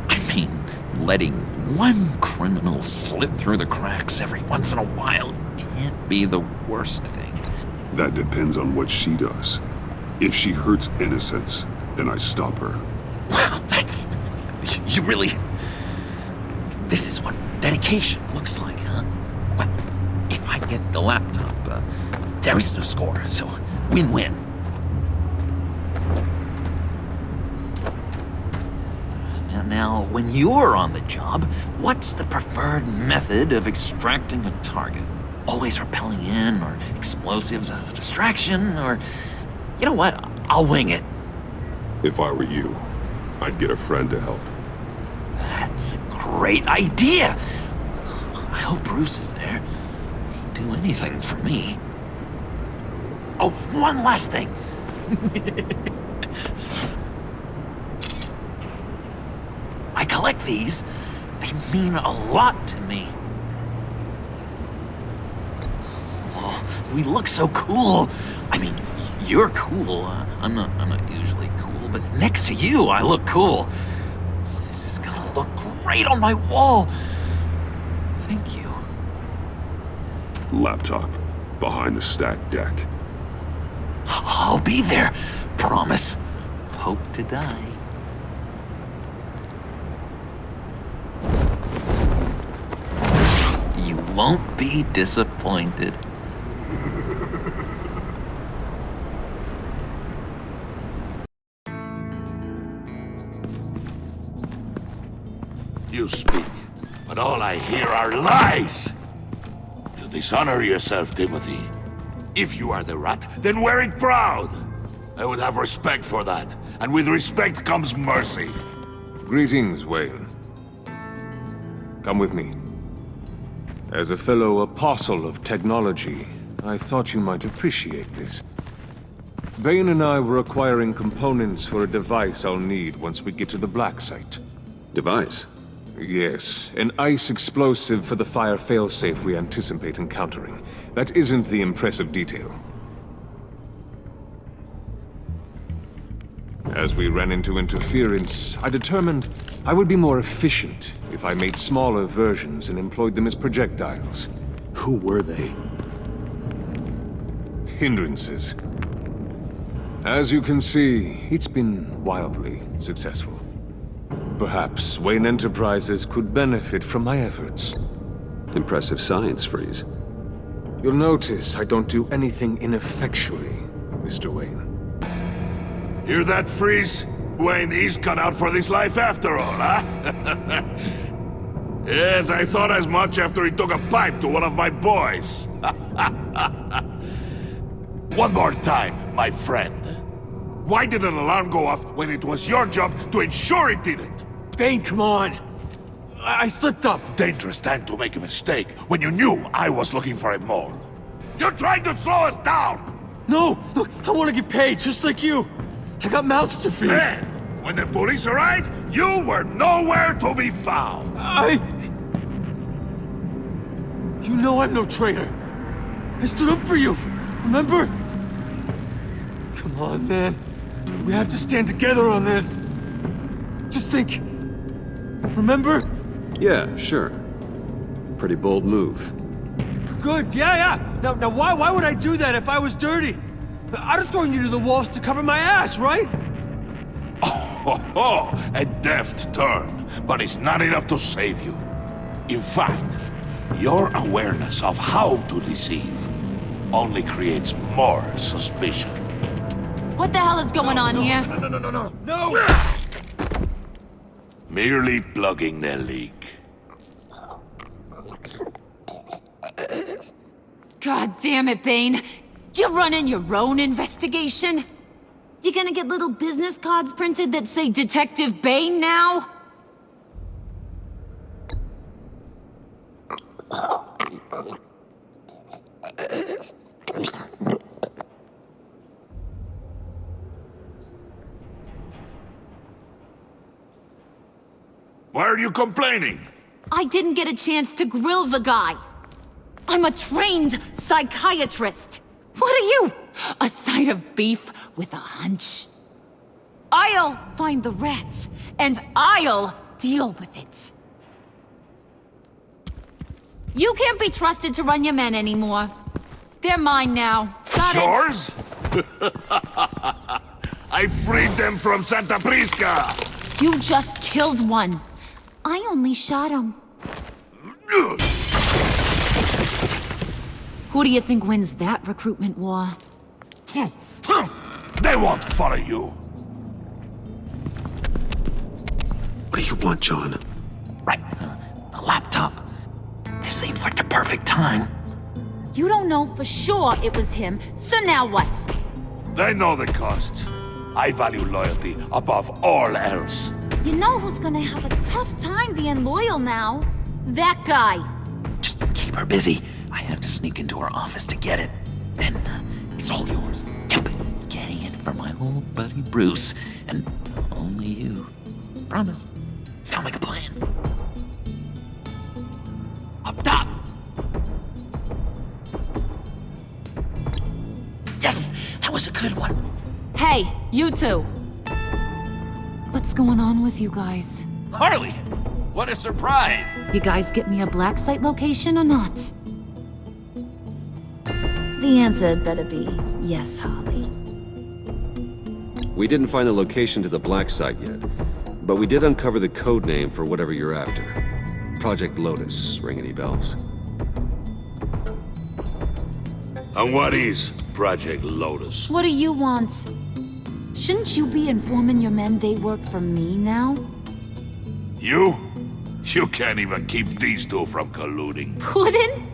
I mean, letting one criminal slip through the cracks every once in a while can't be the worst thing. That depends on what she does. If she hurts innocents, then I stop her. Wow, that's... You really... This is what dedication looks like, huh? Well, if I get the laptop, there is no score, so win-win. Now, when you're on the job, what's the preferred method of extracting a target? Always rappelling in, or explosives as a distraction, or... You know what? I'll wing it. If I were you, I'd get a friend to help. That's a great idea! I hope Bruce is there. He'd do anything for me. Oh, one last thing! I collect these. They mean a lot to me. Oh, we look so cool. I mean, you're cool. I'm not usually cool, but next to you, I look cool. This is gonna look great on my wall. Thank you. Laptop. Behind the stacked deck. I'll be there. Promise. Hope to die. You won't be disappointed. You speak, but all I hear are lies! You dishonor yourself, Timothy. If you are the rat, then wear it proud! I would have respect for that, and with respect comes mercy. Greetings, Wayne. Come with me. As a fellow apostle of technology, I thought you might appreciate this. Bane and I were acquiring components for a device I'll need once we get to the Black Site. Device? Yes, an ice explosive for the fire failsafe we anticipate encountering. That isn't the impressive detail. As we ran into interference, I determined I would be more efficient if I made smaller versions and employed them as projectiles. Who were they? Hindrances. As you can see, it's been wildly successful. Perhaps Wayne Enterprises could benefit from my efforts. Impressive science, Freeze. You'll notice I don't do anything ineffectually, Mr. Wayne. Hear that, Freeze? Wayne is cut out for this life after all, huh? Yes, I thought as much after he took a pipe to one of my boys. One more time, my friend. Why did an alarm go off when it was your job to ensure it didn't? Bane, come on! I slipped up! Dangerous time to make a mistake when you knew I was looking for a mole. You're trying to slow us down! No! Look, I want to get paid, just like you! I got mouths to feed! Then, when the police arrived, you were nowhere to be found! You know I'm no traitor! I stood up for you, remember? Come on, man. We have to stand together on this. Just think. Remember? Yeah, sure. Pretty bold move. Good, yeah. Now why would I do that if I was dirty? I'd have thrown you to the wolves to cover my ass, right? Oh, a deft turn, but it's not enough to save you. In fact, your awareness of how to deceive only creates more suspicion. What the hell is going on here? No! Merely plugging their leak. God damn it, Bane. You're running your own investigation? You gonna get little business cards printed that say Detective Bane now? Why are you complaining? I didn't get a chance to grill the guy. I'm a trained psychiatrist. What are you? A side of beef with a hunch? I'll find the rats, and I'll deal with it. You can't be trusted to run your men anymore. They're mine now. Got Yours? I freed them from Santa Prisca! it? You just killed one. I only shot him. Who do you think wins that recruitment war? They won't follow you. What do you want, John? Right. The laptop. This seems like the perfect time. You don't know for sure it was him, so now what? They know the cost. I value loyalty above all else. You know who's gonna have a tough time being loyal now? That guy. Just keep her busy. I have to sneak into her office to get it. Then it's all yours. Yep. Getting it for my old buddy Bruce. And only you. Promise. Sound like a plan. Up top! Yes! That was a good one. Hey, you two. What's going on with you guys? Harley! What a surprise! You guys get me a black site location or not? The answer had better be yes, Harley. We didn't find the location to the black site yet, but we did uncover the code name for whatever you're after. Project Lotus. Ring any bells? And what is Project Lotus? What do you want? Shouldn't you be informing your men they work for me now? You? You can't even keep these two from colluding. Puddin'?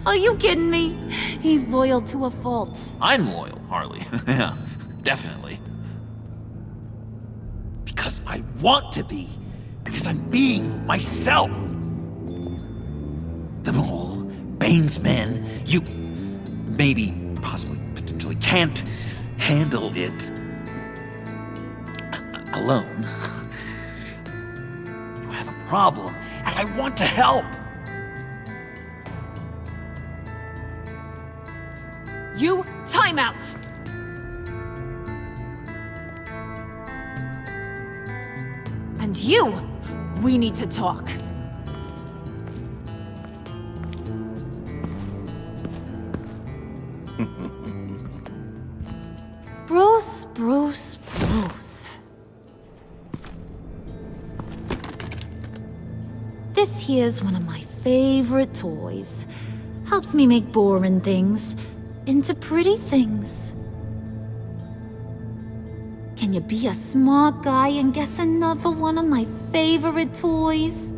Are you kidding me? He's loyal to a fault. I'm loyal, Harley. Yeah, definitely. Because I want to be. Because I'm being myself. The mole, Bane's men, you maybe, possibly, potentially can't handle it alone. You have a problem, and I want to help. You, time out! And you, we need to talk. Bruce. This here's one of my favorite toys. Helps me make boring things into pretty things. Can you be a smart guy and guess another one of my favorite toys?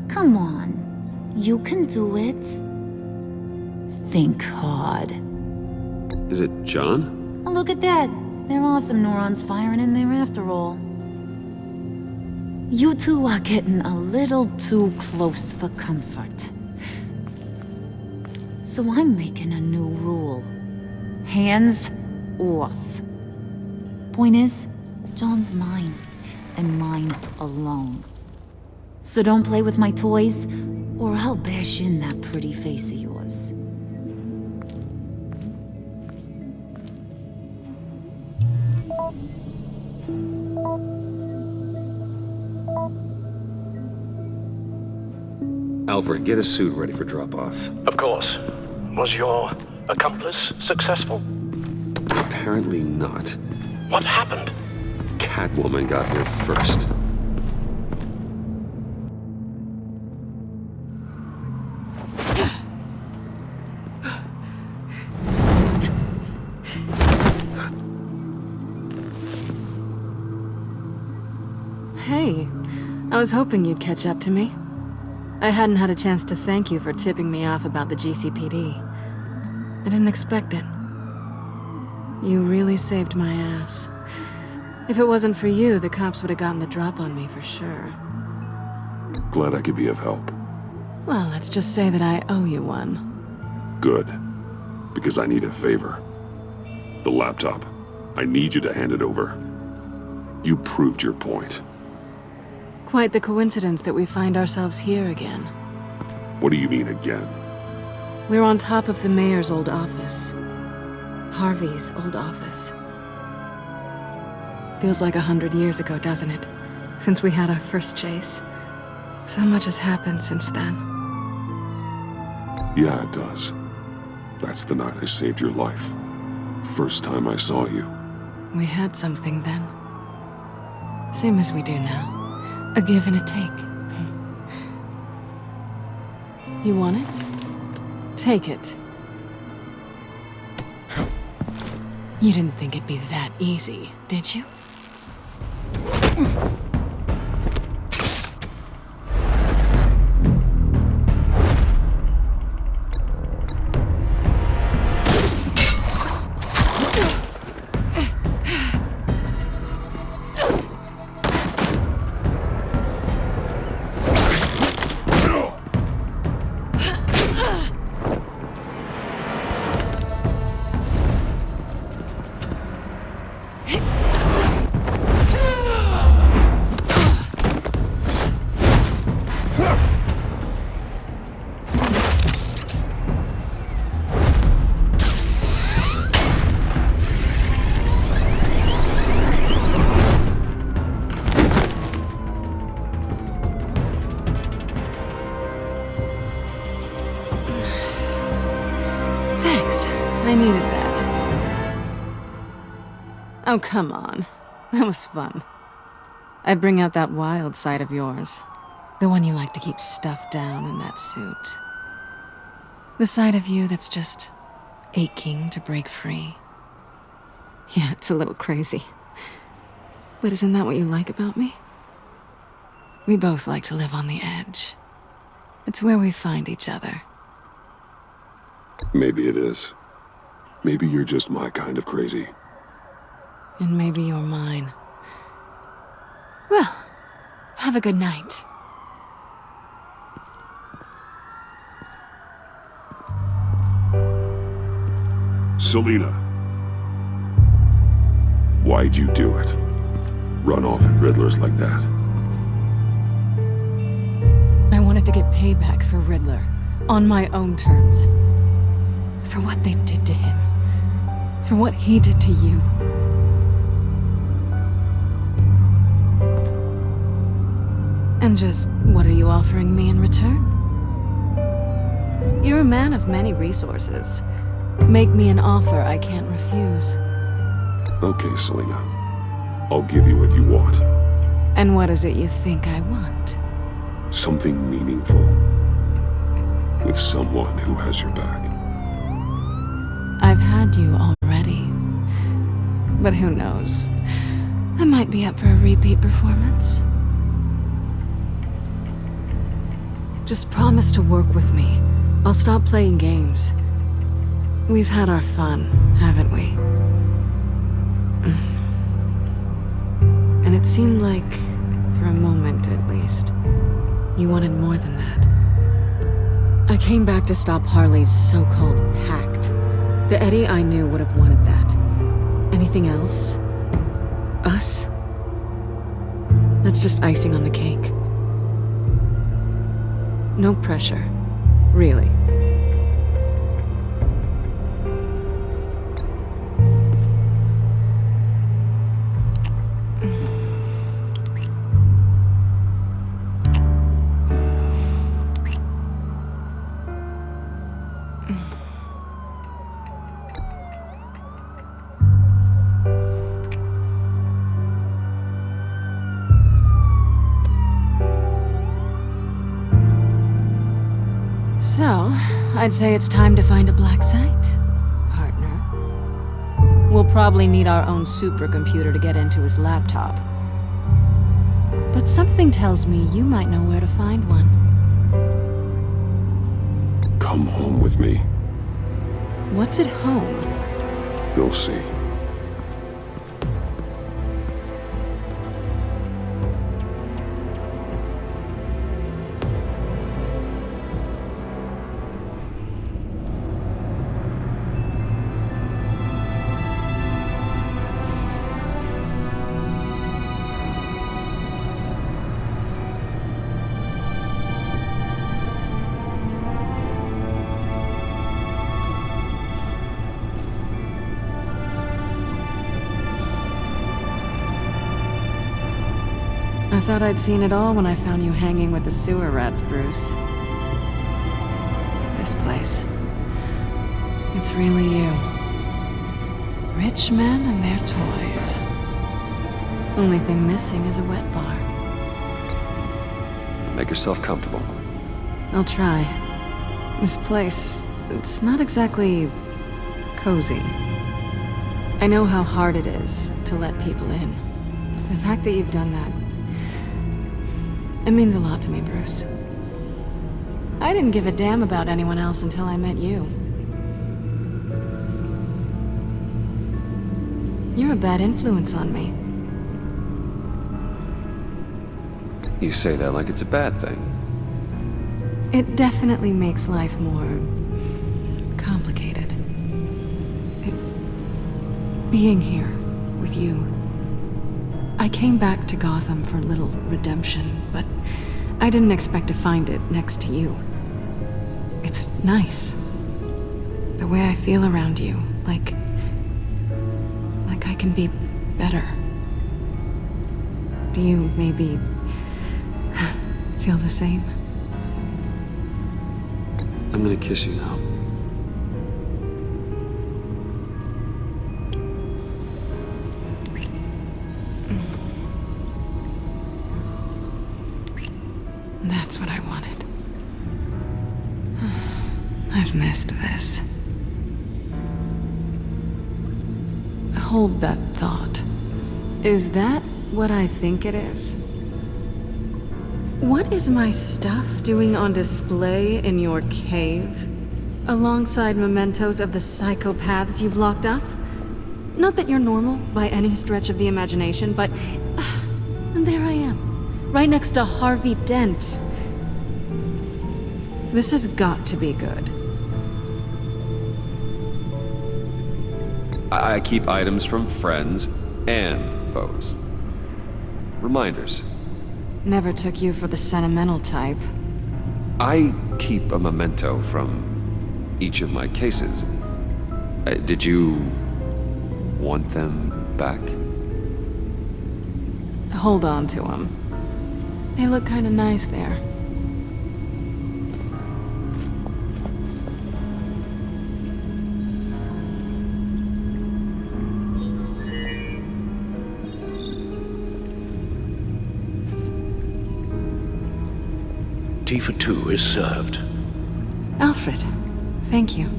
Come on, you can do it. Think hard. Is it John? Oh, look at that. There are some neurons firing in there after all. You two are getting a little too close for comfort. So I'm making a new rule. Hands off. Point is, John's mine, and mine alone. So don't play with my toys, or I'll bash in that pretty face of yours. Alfred, get a suit ready for drop-off. Of course. Was your accomplice successful? Apparently not. What happened? Catwoman got here first. Hey, I was hoping you'd catch up to me. I hadn't had a chance to thank you for tipping me off about the GCPD. I didn't expect it. You really saved my ass. If it wasn't for you, the cops would have gotten the drop on me for sure. Glad I could be of help. Well, let's just say that I owe you one. Good. Because I need a favor. The laptop. I need you to hand it over. You proved your point. Quite the coincidence that we find ourselves here again. What do you mean again? We're on top of the mayor's old office. Harvey's old office. Feels like 100 years ago, doesn't it? Since we had our first chase. So much has happened since then. Yeah, it does. That's the night I saved your life. First time I saw you. We had something then. Same as we do now. A give and a take. You want it? Take it. You didn't think it'd be that easy, did you? I needed that. Oh, come on. That was fun. I bring out that wild side of yours. The one you like to keep stuffed down in that suit. The side of you that's just aching to break free. Yeah, it's a little crazy. But isn't that what you like about me? We both like to live on the edge. It's where we find each other. Maybe it is. Maybe you're just my kind of crazy. And maybe you're mine. Well, have a good night. Selina. Why'd you do it? Run off at Riddlers like that? I wanted to get payback for Riddler. On my own terms. For what they did to him. For what he did to you. And just what are you offering me in return? You're a man of many resources. Make me an offer I can't refuse. Okay, Selina. I'll give you what you want. And what is it you think I want? Something meaningful. With someone who has your back. I've had you already. But who knows? I might be up for a repeat performance. Just promise to work with me. I'll stop playing games. We've had our fun, haven't we? And it seemed like, for a moment at least, you wanted more than that. I came back to stop Harley's so-called pact. The Eddie I knew would have wanted that. Anything else? Us? That's just icing on the cake. No pressure. Really. So, I'd say it's time to find a black site, partner. We'll probably need our own supercomputer to get into his laptop. But something tells me you might know where to find one. Come home with me. What's at home? You'll see. I thought I'd seen it all when I found you hanging with the sewer rats, Bruce. This place. It's really you. Rich men and their toys. Only thing missing is a wet bar. Make yourself comfortable. I'll try. This place, it's not exactly cozy. I know how hard it is to let people in. The fact that you've done that, it means a lot to me, Bruce. I didn't give a damn about anyone else until I met you. You're a bad influence on me. You say that like it's a bad thing. It definitely makes life more complicated. Being here with you. I came back to Gotham for a little redemption, but I didn't expect to find it next to you. It's nice. The way I feel around you, like I can be better. Do you maybe feel the same? I'm gonna kiss you now. That's what I wanted. I've missed this. Hold that thought. Is that what I think it is? What is my stuff doing on display in your cave? Alongside mementos of the psychopaths you've locked up? Not that you're normal by any stretch of the imagination, but there I am, right next to Harvey Dent. This has got to be good. I keep items from friends and foes. Reminders. Never took you for the sentimental type. I keep a memento from each of my cases. Did you want them back? Hold on to them. They look kind of nice there. Tea for two is served. Alfred, thank you.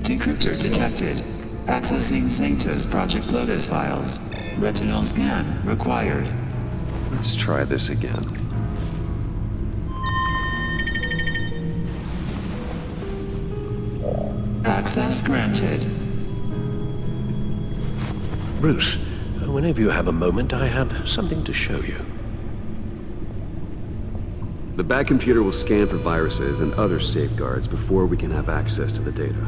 Decryptor detected. Accessing Sanctus Project Lotus files. Retinal scan required. Let's try this again. Access granted. Bruce, whenever you have a moment, I have something to show you. The back computer will scan for viruses and other safeguards before we can have access to the data.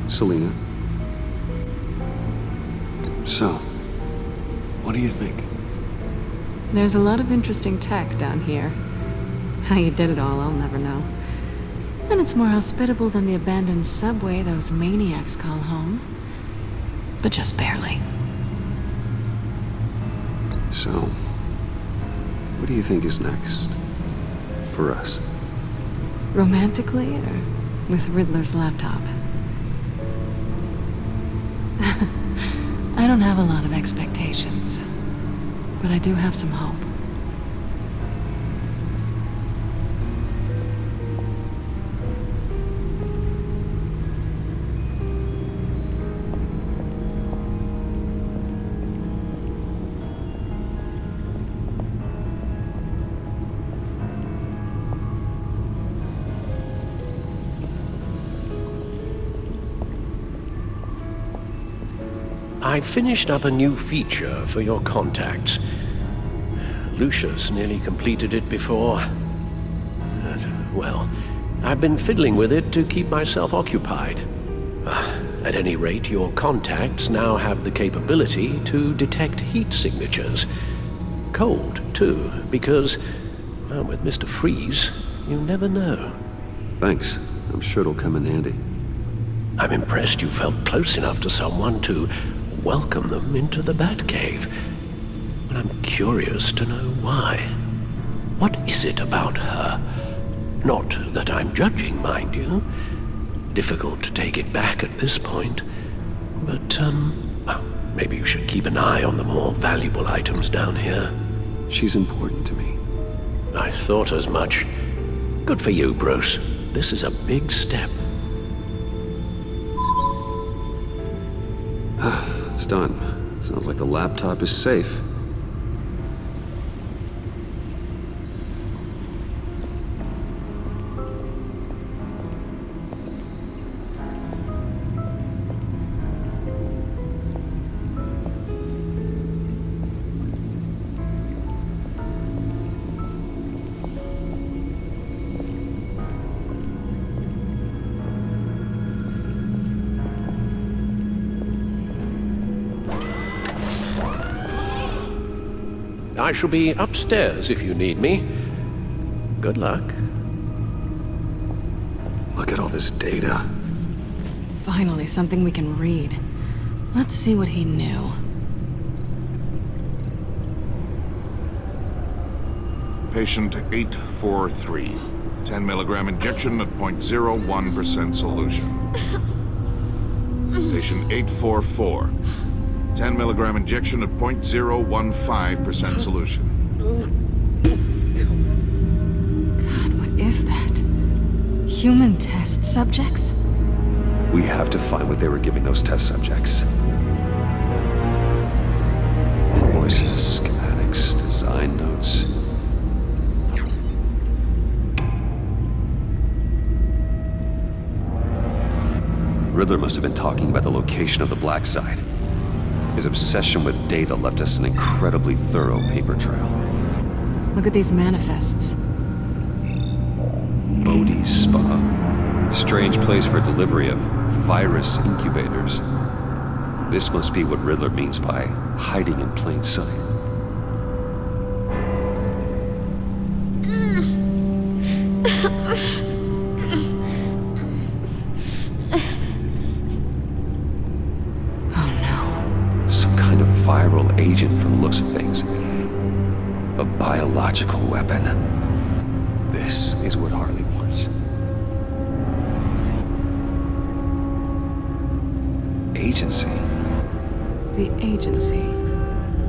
Selina. So, what do you think? There's a lot of interesting tech down here. How you did it all, I'll never know. And it's more hospitable than the abandoned subway those maniacs call home. But just barely. So, what do you think is next? For us? Romantically, or with Riddler's laptop? I don't have a lot of expectations, but I do have some hope. I finished up a new feature for your contacts. Lucius nearly completed it before. Well, I've been fiddling with it to keep myself occupied. At any rate, your contacts now have the capability to detect heat signatures. Cold, too, because, well, with Mr. Freeze, you never know. Thanks. I'm sure it'll come in handy. I'm impressed you felt close enough to someone to welcome them into the Batcave. But I'm curious to know why. What is it about her? Not that I'm judging, mind you. Difficult to take it back at this point. But, well, maybe you should keep an eye on the more valuable items down here. She's important to me. I thought as much. Good for you, Bruce. This is a big step. It's done. Sounds like the laptop is safe. I shall be upstairs if you need me. Good luck. Look at all this data. Finally, something we can read. Let's see what he knew. Patient 843. 10 milligram injection at 0.01% solution. Patient 844. 10 milligram injection at 0.015% solution. God, what is that? Human test subjects? We have to find what they were giving those test subjects. Invoices, schematics, design notes. Riddler must have been talking about the location of the black site. His obsession with data left us an incredibly thorough paper trail. Look at these manifests. Bodhi's Spa. Strange place for delivery of virus incubators. This must be what Riddler means by hiding in plain sight. Viral agent from the looks of things. A biological weapon. This is what Harley wants. Agency. The agency.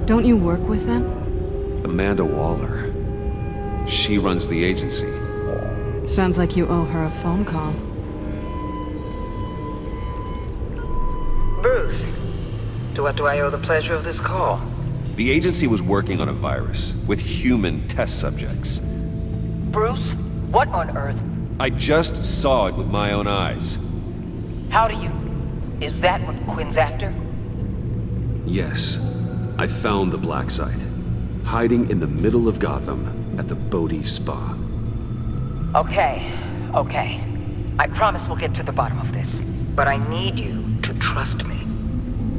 Don't you work with them? Amanda Waller. She runs the agency. Sounds like you owe her a phone call. Bruce. To what do I owe the pleasure of this call? The agency was working on a virus with human test subjects. Bruce, what on earth? I just saw it with my own eyes. How do you? Is that what Quinn's after? Yes. I found the black site. Hiding in the middle of Gotham at the Bodhi Spa. Okay. I promise we'll get to the bottom of this. But I need you to trust me.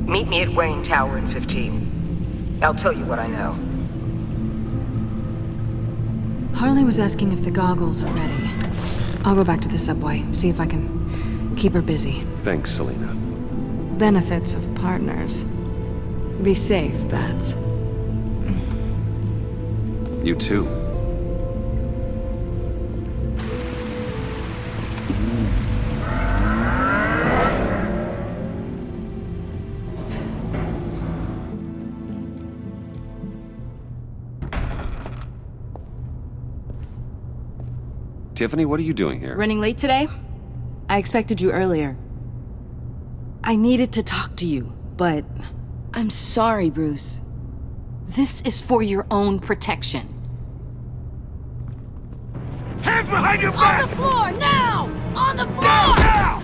Meet me at Wayne Tower in 15. I'll tell you what I know. Harley was asking if the goggles are ready. I'll go back to the subway, see if I can keep her busy. Thanks, Selena. Benefits of partners. Be safe, Bats. You too. Tiffany, what are you doing here? Running late today? I expected you earlier. I needed to talk to you, but I'm sorry, Bruce. This is for your own protection. Hands behind your back! On the floor, now! On the floor! Now!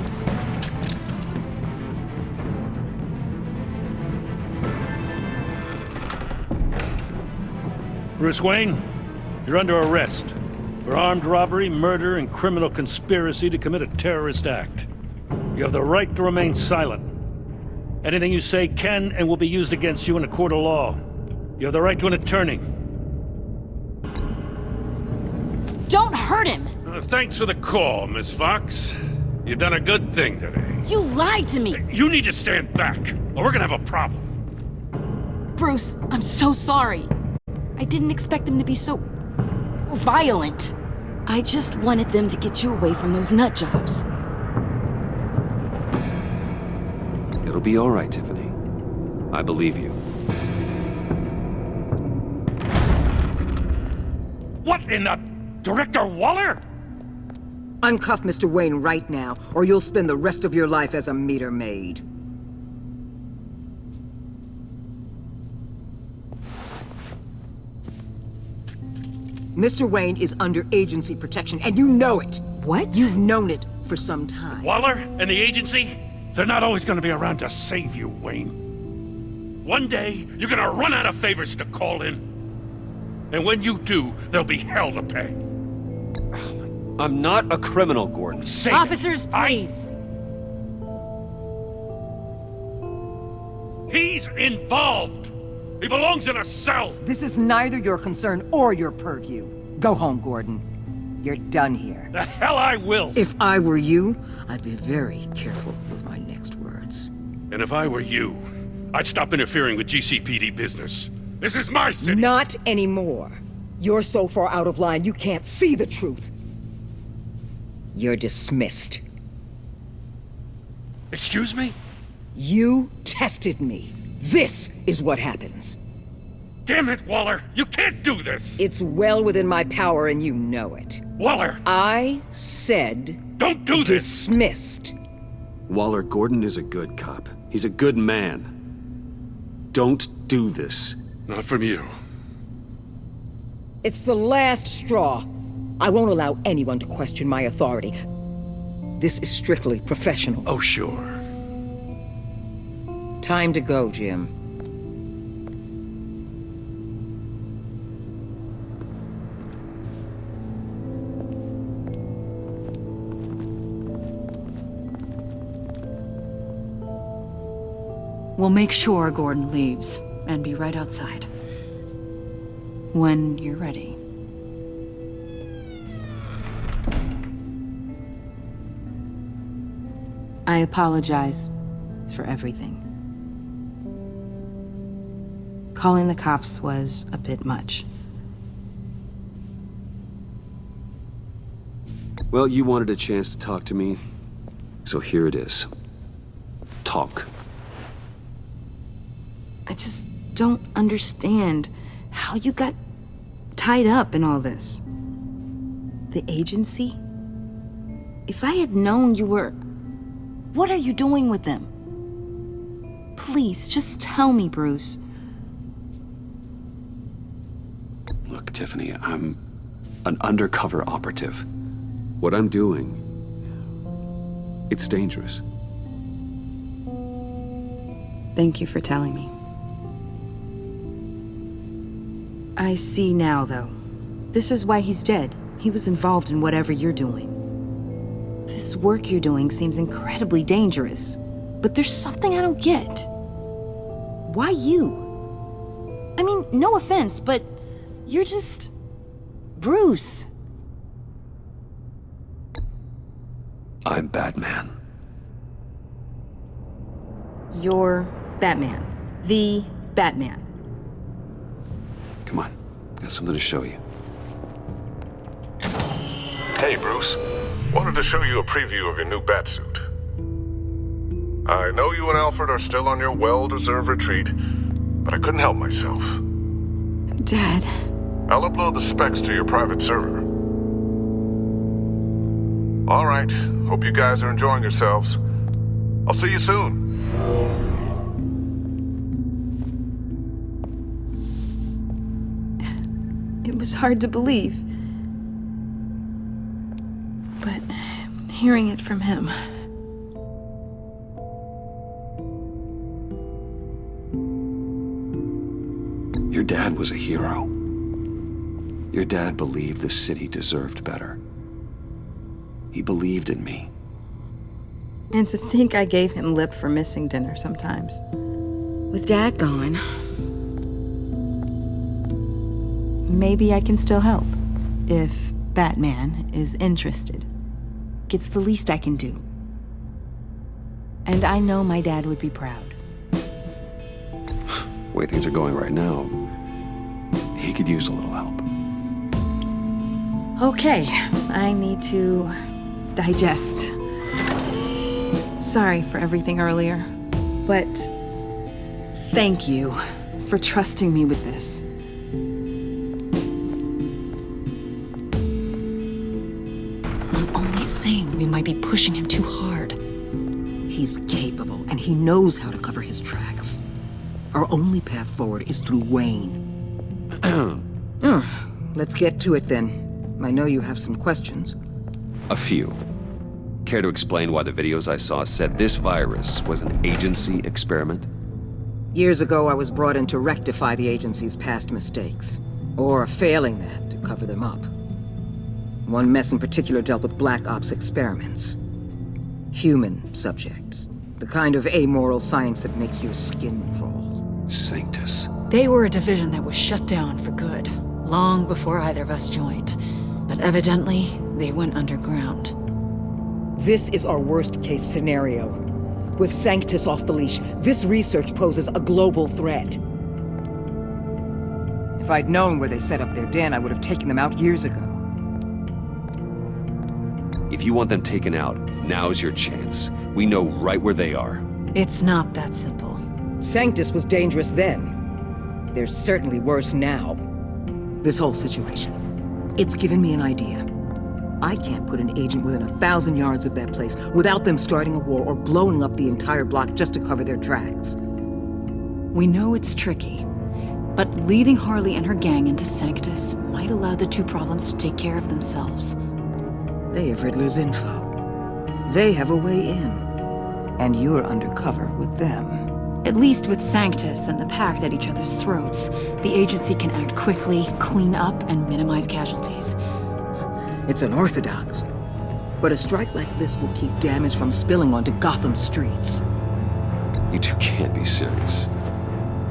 Bruce Wayne, you're under arrest for armed robbery, murder, and criminal conspiracy to commit a terrorist act. You have the right to remain silent. Anything you say can and will be used against you in a court of law. You have the right to an attorney. Don't hurt him! Thanks for the call, Miss Fox. You've done a good thing today. You lied to me! You need to stand back, or we're gonna have a problem. Bruce, I'm so sorry. I didn't expect them to be so violent. I just wanted them to get you away from those nut jobs. It'll be all right, Tiffany. I believe you. What in the... Director Waller? Uncuff Mr. Wayne right now, or you'll spend the rest of your life as a meter maid. Mr. Wayne is under agency protection, and you know it. What? You've known it for some time. Waller and the agency? They're not always gonna be around to save you, Wayne. One day, you're gonna run out of favors to call in. And when you do, there'll be hell to pay. I'm not a criminal, Gordon. Say Officers, please. He's involved. He belongs in a cell. This is neither your concern or your purview. Go home, Gordon. You're done here. The hell I will. If I were you, I'd be very careful with my next words. And if I were you, I'd stop interfering with GCPD business. This is my city. Not anymore. You're so far out of line you can't see the truth. You're dismissed. Excuse me? You tested me. This is what happens. Damn it, Waller! You can't do this! It's well within my power and you know it. Waller! I said... Don't do this! Dismissed. Waller, Gordon is a good cop. He's a good man. Don't do this. Not from you. It's the last straw. I won't allow anyone to question my authority. This is strictly professional. Oh, sure. Time to go, Jim. We'll make sure Gordon leaves, and be right outside. When you're ready. I apologize for everything. Calling the cops was a bit much. Well, you wanted a chance to talk to me, so here it is. Talk. I just don't understand how you got tied up in all this. The agency? If I had known you were... What are you doing with them? Please, just tell me, Bruce. Look, Tiffany, I'm an undercover operative. What I'm doing, it's dangerous. Thank you for telling me. I see now, though. This is why he's dead. He was involved in whatever you're doing. This work you're doing seems incredibly dangerous. But there's something I don't get. Why you? I mean, no offense, but you're just... Bruce. I'm Batman. You're Batman. The Batman. Come on, got something to show you. Hey, Bruce. Wanted to show you a preview of your new Batsuit. I know you and Alfred are still on your well-deserved retreat, but I couldn't help myself. Dad. I'll upload the specs to your private server. All right. Hope you guys are enjoying yourselves. I'll see you soon. It was hard to believe. But hearing it from him... Your dad was a hero. Your dad believed the city deserved better. He believed in me. And to think I gave him lip for missing dinner sometimes. With Dad gone, maybe I can still help. If Batman is interested. It's the least I can do. And I know my dad would be proud. The way things are going right now, he could use a little help. Okay, I need to digest. Sorry for everything earlier, but thank you for trusting me with this. I'm only saying we might be pushing him too hard. He's capable, and he knows how to cover his tracks. Our only path forward is through Wayne. Let's get to it then. I know you have some questions. A few. Care to explain why the videos I saw said this virus was an agency experiment? Years ago, I was brought in to rectify the agency's past mistakes. Or failing that, to cover them up. One mess in particular dealt with Black Ops experiments. Human subjects. The kind of amoral science that makes your skin crawl. Sanctus. They were a division that was shut down for good, long before either of us joined. But evidently, they went underground. This is our worst-case scenario. With Sanctus off the leash, this research poses a global threat. If I'd known where they set up their den, I would have taken them out years ago. If you want them taken out, now's your chance. We know right where they are. It's not that simple. Sanctus was dangerous then. They're certainly worse now. This whole situation, it's given me an idea. I can't put an agent within 1,000 yards of that place without them starting a war or blowing up the entire block just to cover their tracks. We know it's tricky, but leading Harley and her gang into Sanctus might allow the two problems to take care of themselves. They have Riddler's info. They have a way in. And you're undercover with them. At least with Sanctus and the Pact at each other's throats, the agency can act quickly, clean up, and minimize casualties. It's unorthodox. But a strike like this will keep damage from spilling onto Gotham streets. You two can't be serious.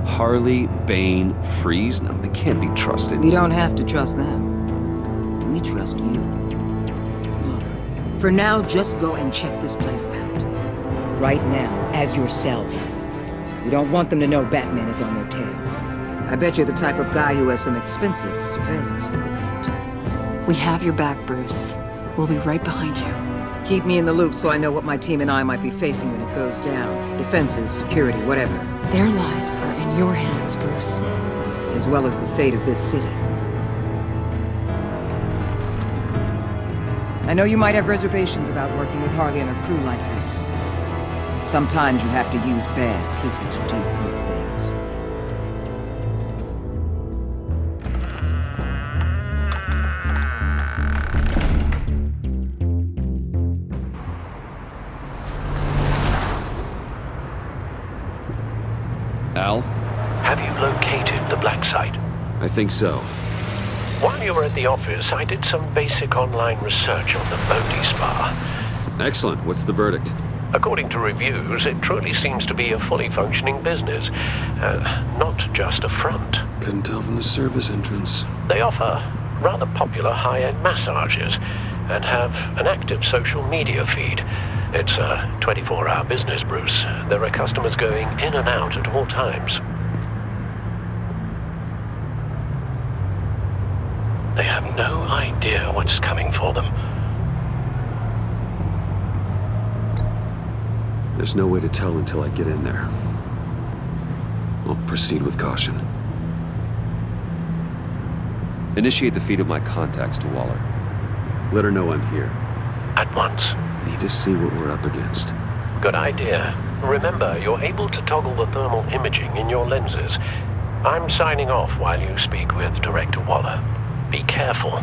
Harley, Bane, Freeze? No, they can't be trusted. We don't have to trust them. We trust you. Look, for now, just go and check this place out. Right now, as yourself. You don't want them to know Batman is on their tail. I bet you're the type of guy who has some expensive surveillance equipment. We have your back, Bruce. We'll be right behind you. Keep me in the loop so I know what my team and I might be facing when it goes down. Defenses, security, whatever. Their lives are in your hands, Bruce. As well as the fate of this city. I know you might have reservations about working with Harley and her crew like this. Sometimes you have to use bad people to do good things. Al? Have you located the black site? I think so. While you were at the office, I did some basic online research on the Bodhi Spa. Excellent. What's the verdict? According to reviews, it truly seems to be a fully functioning business, not just a front. Couldn't tell from the service entrance. They offer rather popular high-end massages, and have an active social media feed. It's a 24-hour business, Bruce. There are customers going in and out at all times. They have no idea what's coming for them. There's no way to tell until I get in there. I'll proceed with caution. Initiate the feed of my contacts to Waller. Let her know I'm here. At once. I need to see what we're up against. Good idea. Remember, you're able to toggle the thermal imaging in your lenses. I'm signing off while you speak with Director Waller. Be careful.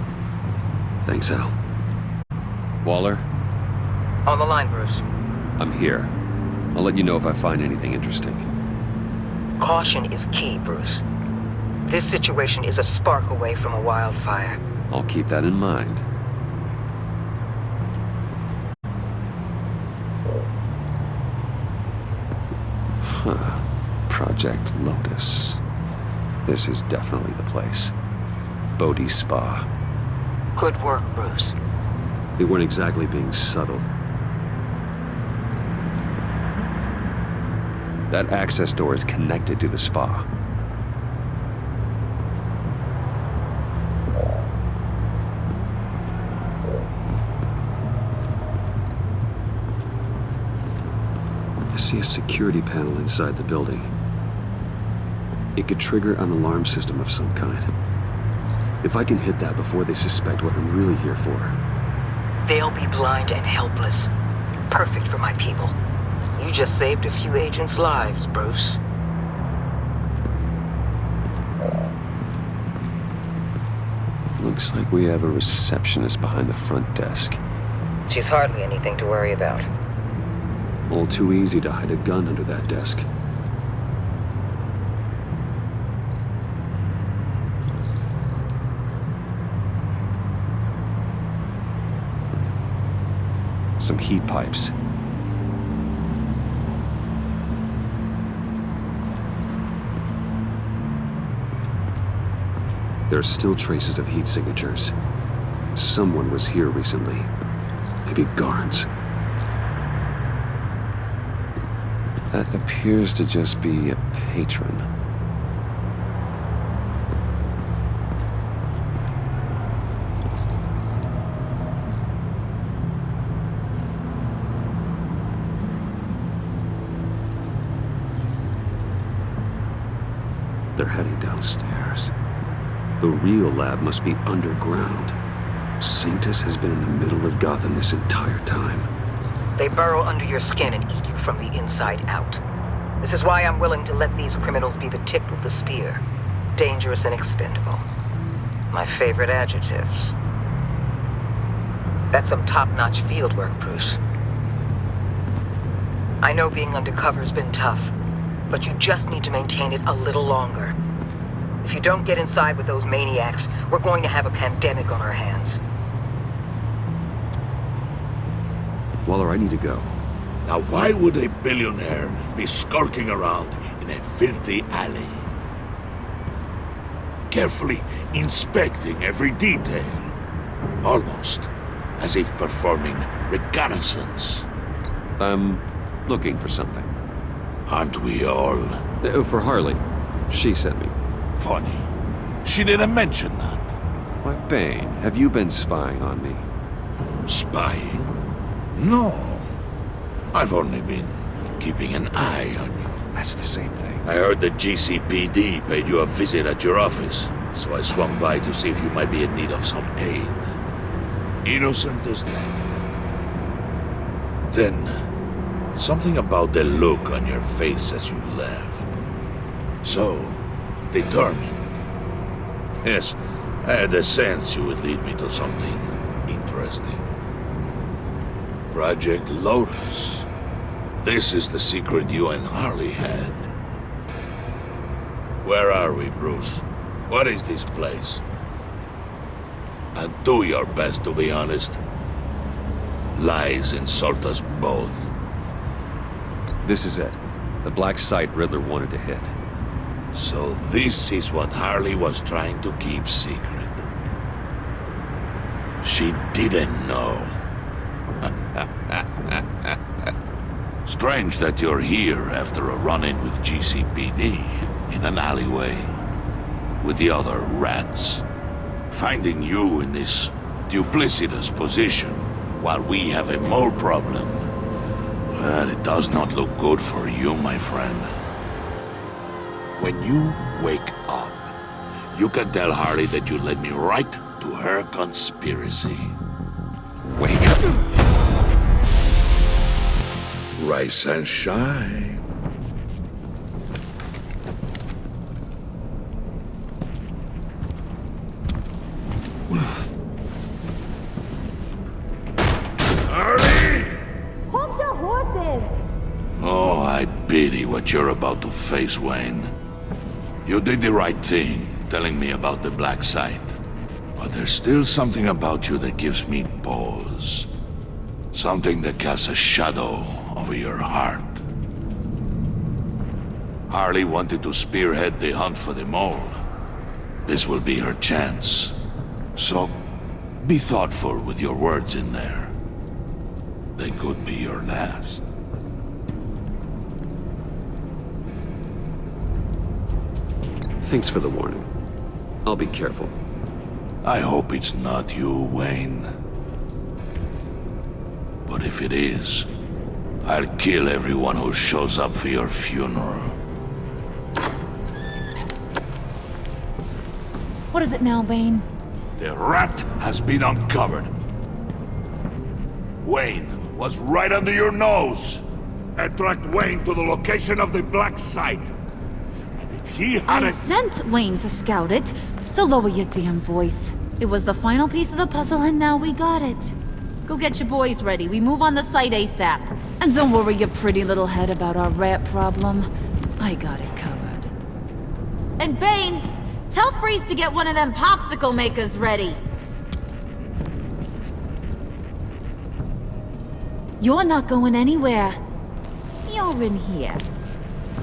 Thanks, Al. Waller? On the line, Bruce. I'm here. I'll let you know if I find anything interesting. Caution is key, Bruce. This situation is a spark away from a wildfire. I'll keep that in mind. Huh. Project Lotus. This is definitely the place. Bodhi Spa. Good work, Bruce. They weren't exactly being subtle. That access door is connected to the spa. I see a security panel inside the building. It could trigger an alarm system of some kind. If I can hit that before they suspect what I'm really here for. They'll be blind and helpless. Perfect for my people. You just saved a few agents' lives, Bruce. Looks like we have a receptionist behind the front desk. She's hardly anything to worry about. All too easy to hide a gun under that desk. Some heat pipes. There are still traces of heat signatures. Someone was here recently. Maybe guards. That appears to just be a patron. They're heading downstairs. The real lab must be underground. Sanctus has been in the middle of Gotham this entire time. They burrow under your skin and eat you from the inside out. This is why I'm willing to let these criminals be the tip of the spear. Dangerous and expendable. My favorite adjectives. That's some top-notch fieldwork, Bruce. I know being undercover's been tough, but you just need to maintain it a little longer. If you don't get inside with those maniacs, we're going to have a pandemic on our hands. Waller, I need to go. Now why would a billionaire be skulking around in a filthy alley? Carefully inspecting every detail. Almost as if performing reconnaissance. I'm looking for something. Aren't we all? For Harley. She sent me. Funny. She didn't mention that. Why, Bane, have you been spying on me? Spying? No. I've only been keeping an eye on you. That's the same thing. I heard the GCPD paid you a visit at your office, so I swung by to see if you might be in need of some aid. Innocent as that. Then, something about the look on your face as you left. So, determined. Yes, I had a sense you would lead me to something interesting. Project Lotus. This is the secret you and Harley had. Where are we, Bruce? What is this place? And do your best to be honest. Lies insult us both. This is it. The black site Riddler wanted to hit. So this is what Harley was trying to keep secret. She didn't know. Strange that you're here after a run-in with GCPD in an alleyway with the other rats. Finding you in this duplicitous position while we have a mole problem, well, it does not look good for you, my friend. When you wake up, you can tell Harley that you led me right to her conspiracy. Wake up! Rise and shine. Harley! Hold your horses! Oh, I pity what you're about to face, Wayne. You did the right thing, telling me about the black site. But there's still something about you that gives me pause. Something that casts a shadow over your heart. Harley wanted to spearhead the hunt for the mole. This will be her chance. So, be thoughtful with your words in there. They could be your last. Thanks for the warning. I'll be careful. I hope it's not you, Wayne. But if it is, I'll kill everyone who shows up for your funeral. What is it now, Bane? The rat has been uncovered. Wayne was right under your nose. Attract Wayne to the location of the black site. And if he had I sent Wayne to scout it, so lower your damn voice. It was the final piece of the puzzle and now we got it. Go get your boys ready. We move on the site ASAP. And don't worry your pretty little head about our rat problem. I got it covered. And Bane, tell Freeze to get one of them popsicle makers ready. You're not going anywhere. You're in here.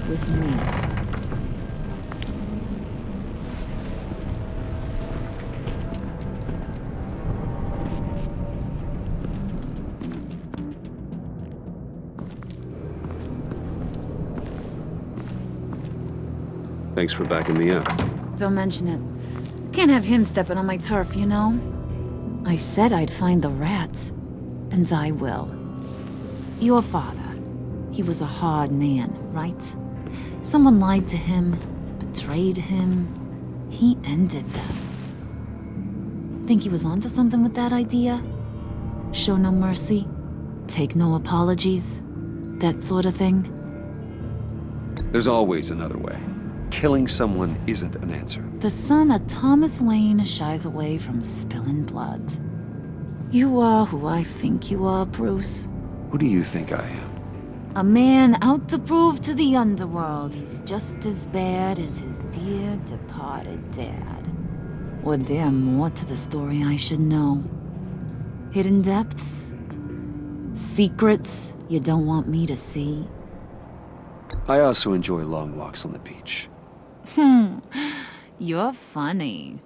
With me. Thanks for backing me up. Don't mention it. Can't have him stepping on my turf, you know? I said I'd find the rats. And I will. Your father. He was a hard man, right? Someone lied to him, betrayed him. He ended them. Think he was onto something with that idea? Show no mercy? Take no apologies? That sort of thing? There's always another way. Killing someone isn't an answer. The son of Thomas Wayne shies away from spilling blood. You are who I think you are, Bruce. Who do you think I am? A man out to prove to the underworld he's just as bad as his dear departed dad. Or there more to the story I should know? Hidden depths? Secrets you don't want me to see? I also enjoy long walks on the beach. You're funny.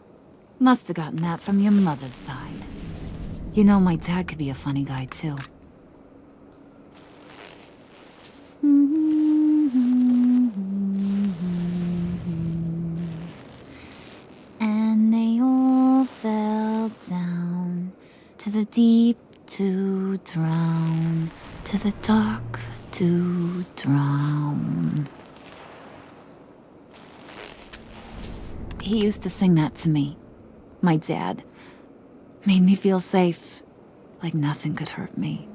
Must have gotten that from your mother's side. You know, my dad could be a funny guy, too. And they all fell down to the deep to drown, to the dark to drown. He used to sing that to me. My dad. Made me feel safe. Like nothing could hurt me.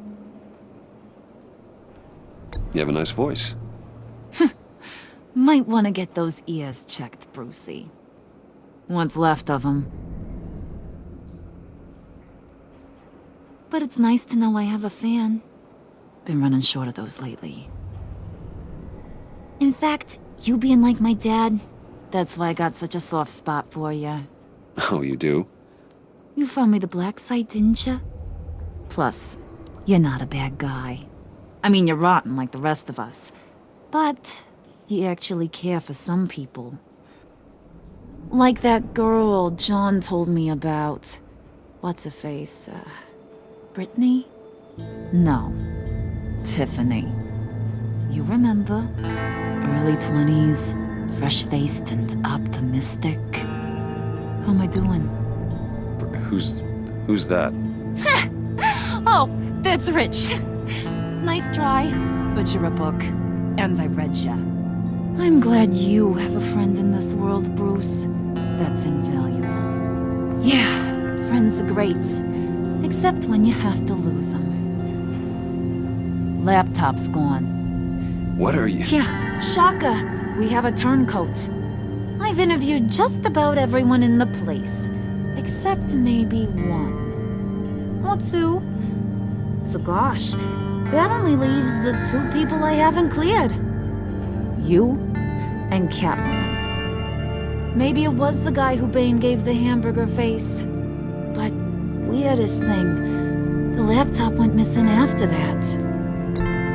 You have a nice voice. Might want to get those ears checked, Brucey. What's left of them. But it's nice to know I have a fan. Been running short of those lately. In fact, you being like my dad, that's why I got such a soft spot for you. Oh, you do? You found me the black site, didn't you? Plus, you're not a bad guy. I mean, you're rotten like the rest of us. But you actually care for some people. Like that girl John told me about. what's her face? Brittany? No, Tiffany. You remember? Early 20s, fresh-faced and optimistic. How am I doing? Who's that? Oh, that's Rich. Nice try, but you're a book, and I read ya. I'm glad you have a friend in this world, Bruce. That's invaluable. Yeah, friends are great, except when you have to lose them. Laptop's gone. What are you? Yeah, Shaka. We have a turncoat. I've interviewed just about everyone in the place, except maybe one. Or two. So gosh, that only leaves the two people I haven't cleared. You and Catwoman. Maybe it was the guy who Bane gave the hamburger face. But weirdest thing, the laptop went missing after that.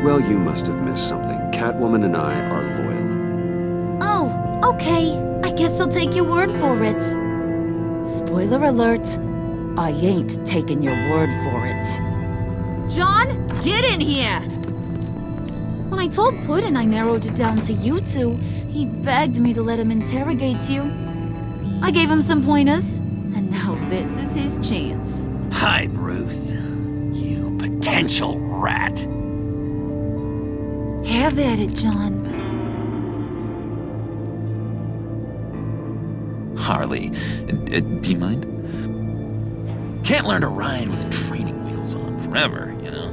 Well, you must have missed something. Catwoman and I are loyal. Oh, okay. I guess I'll take your word for it. Spoiler alert, I ain't taking your word for it. John, get in here! When I told Puddin' I narrowed it down to you two, he begged me to let him interrogate you. I gave him some pointers, and now this is his chance. Hi, Bruce. You potential rat. Have at it, John. Harley, do you mind? Can't learn to ride with training wheels on forever, you know?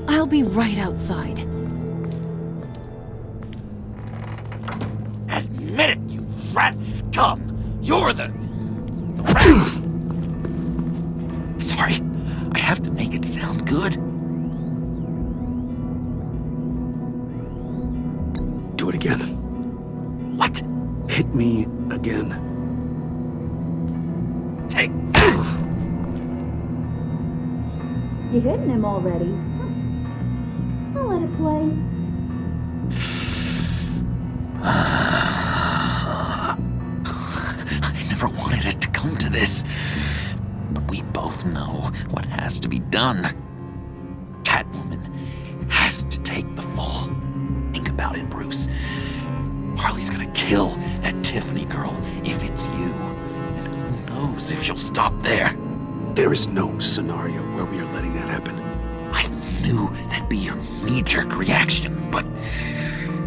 I'll be right outside. Admit it, you rat scum! You're the rat! Sorry, I have to make it sound good. Do it again. What? Hit me again. Take that! You're hitting him already. I'll let it play. I never wanted it to come to this. But we both know what has to be done. Catwoman has to take the fall. Think about it, Bruce. Harley's gonna kill that Tiffany girl if it's you. And who knows if she'll stop there. There is no scenario where we are letting that happen. I knew that'd be your knee-jerk reaction, but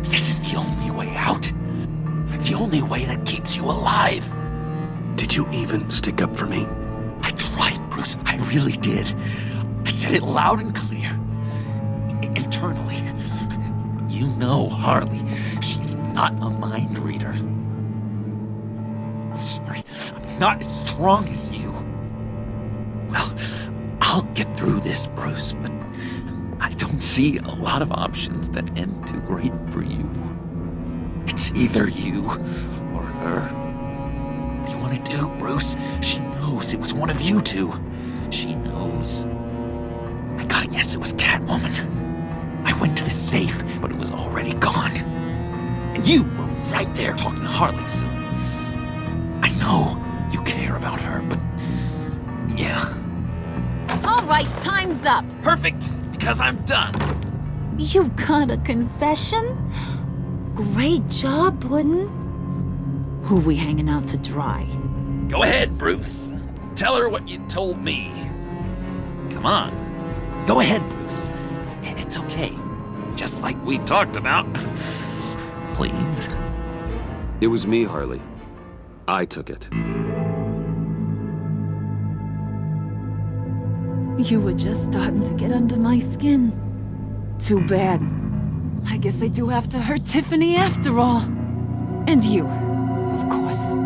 this is the only way out. The only way that keeps you alive. Did you even stick up for me? I tried, Bruce. I really did. I said it loud and clear. Internally. You know Harley. She's not a mind reader. I'm sorry. I'm not as strong as you. Well, I'll get through this, Bruce, but I don't see a lot of options that end too great for you. It's either you or her. What do you want to do, Bruce? She knows it was one of you two. She knows. I gotta guess it was Catwoman. I went to the safe, but it was already gone. And you were right there talking to Harley, so I know you care about her, but yeah. All right, time's up. Perfect, because I'm done. You got a confession? Great job, Puddin'. Who we hanging out to dry? Go ahead, Bruce. Tell her what you told me. Come on. Go ahead, Bruce. It's okay. Just like we talked about. Please. It was me, Harley. I took it. You were just starting to get under my skin. Too bad. I guess I do have to hurt Tiffany after all. And you, of course.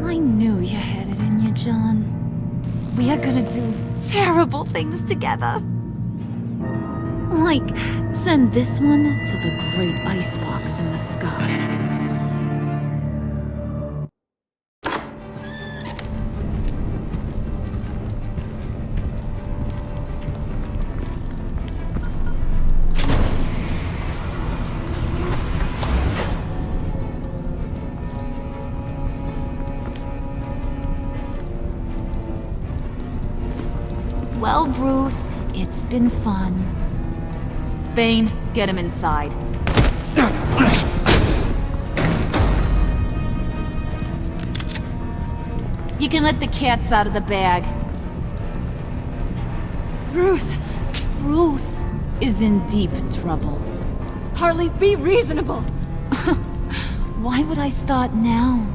I knew you had it in you, John. We are gonna do terrible things together. Like, send this one to the great icebox in the sky. Well, Bruce, it's been fun. Bane, get him inside. You can let the cats out of the bag. Bruce! Bruce is in deep trouble. Harley, be reasonable! Why would I start now?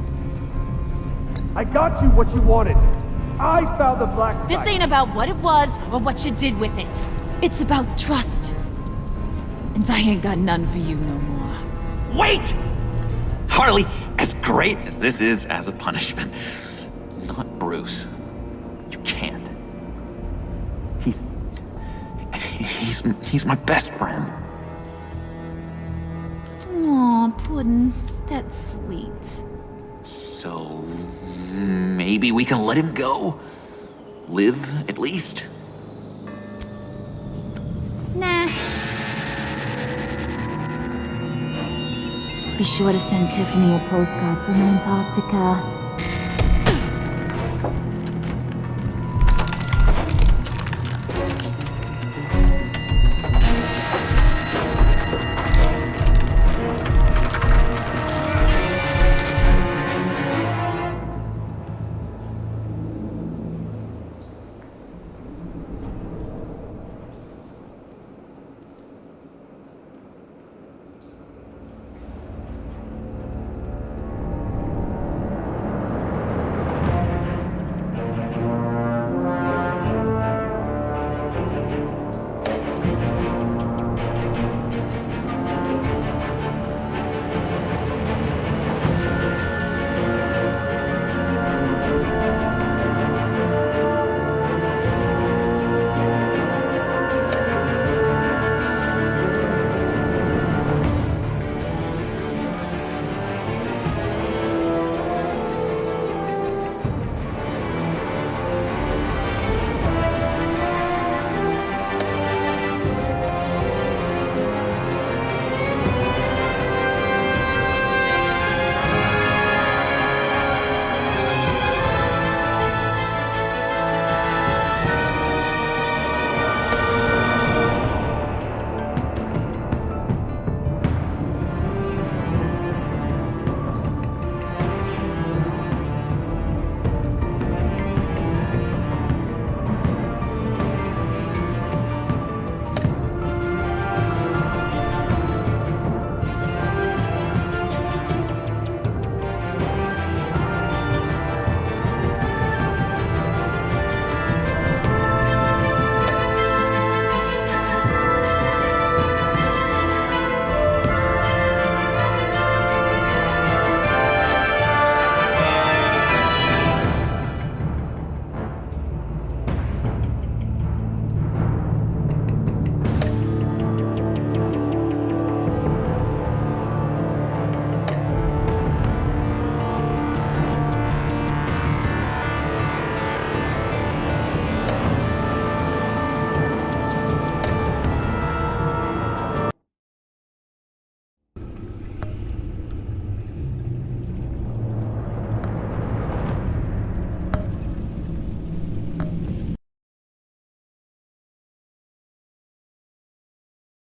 I got you what you wanted. I found the black site. This ain't about what it was or what you did with it. It's about trust. And I ain't got none for you no more. Wait! Harley, as great as this is as a punishment, not Bruce. You can't. He's my best friend. Aw, Puddin', that's sweet. So maybe we can let him go? Live, at least? Nah. Be sure to send Tiffany a postcard from Antarctica.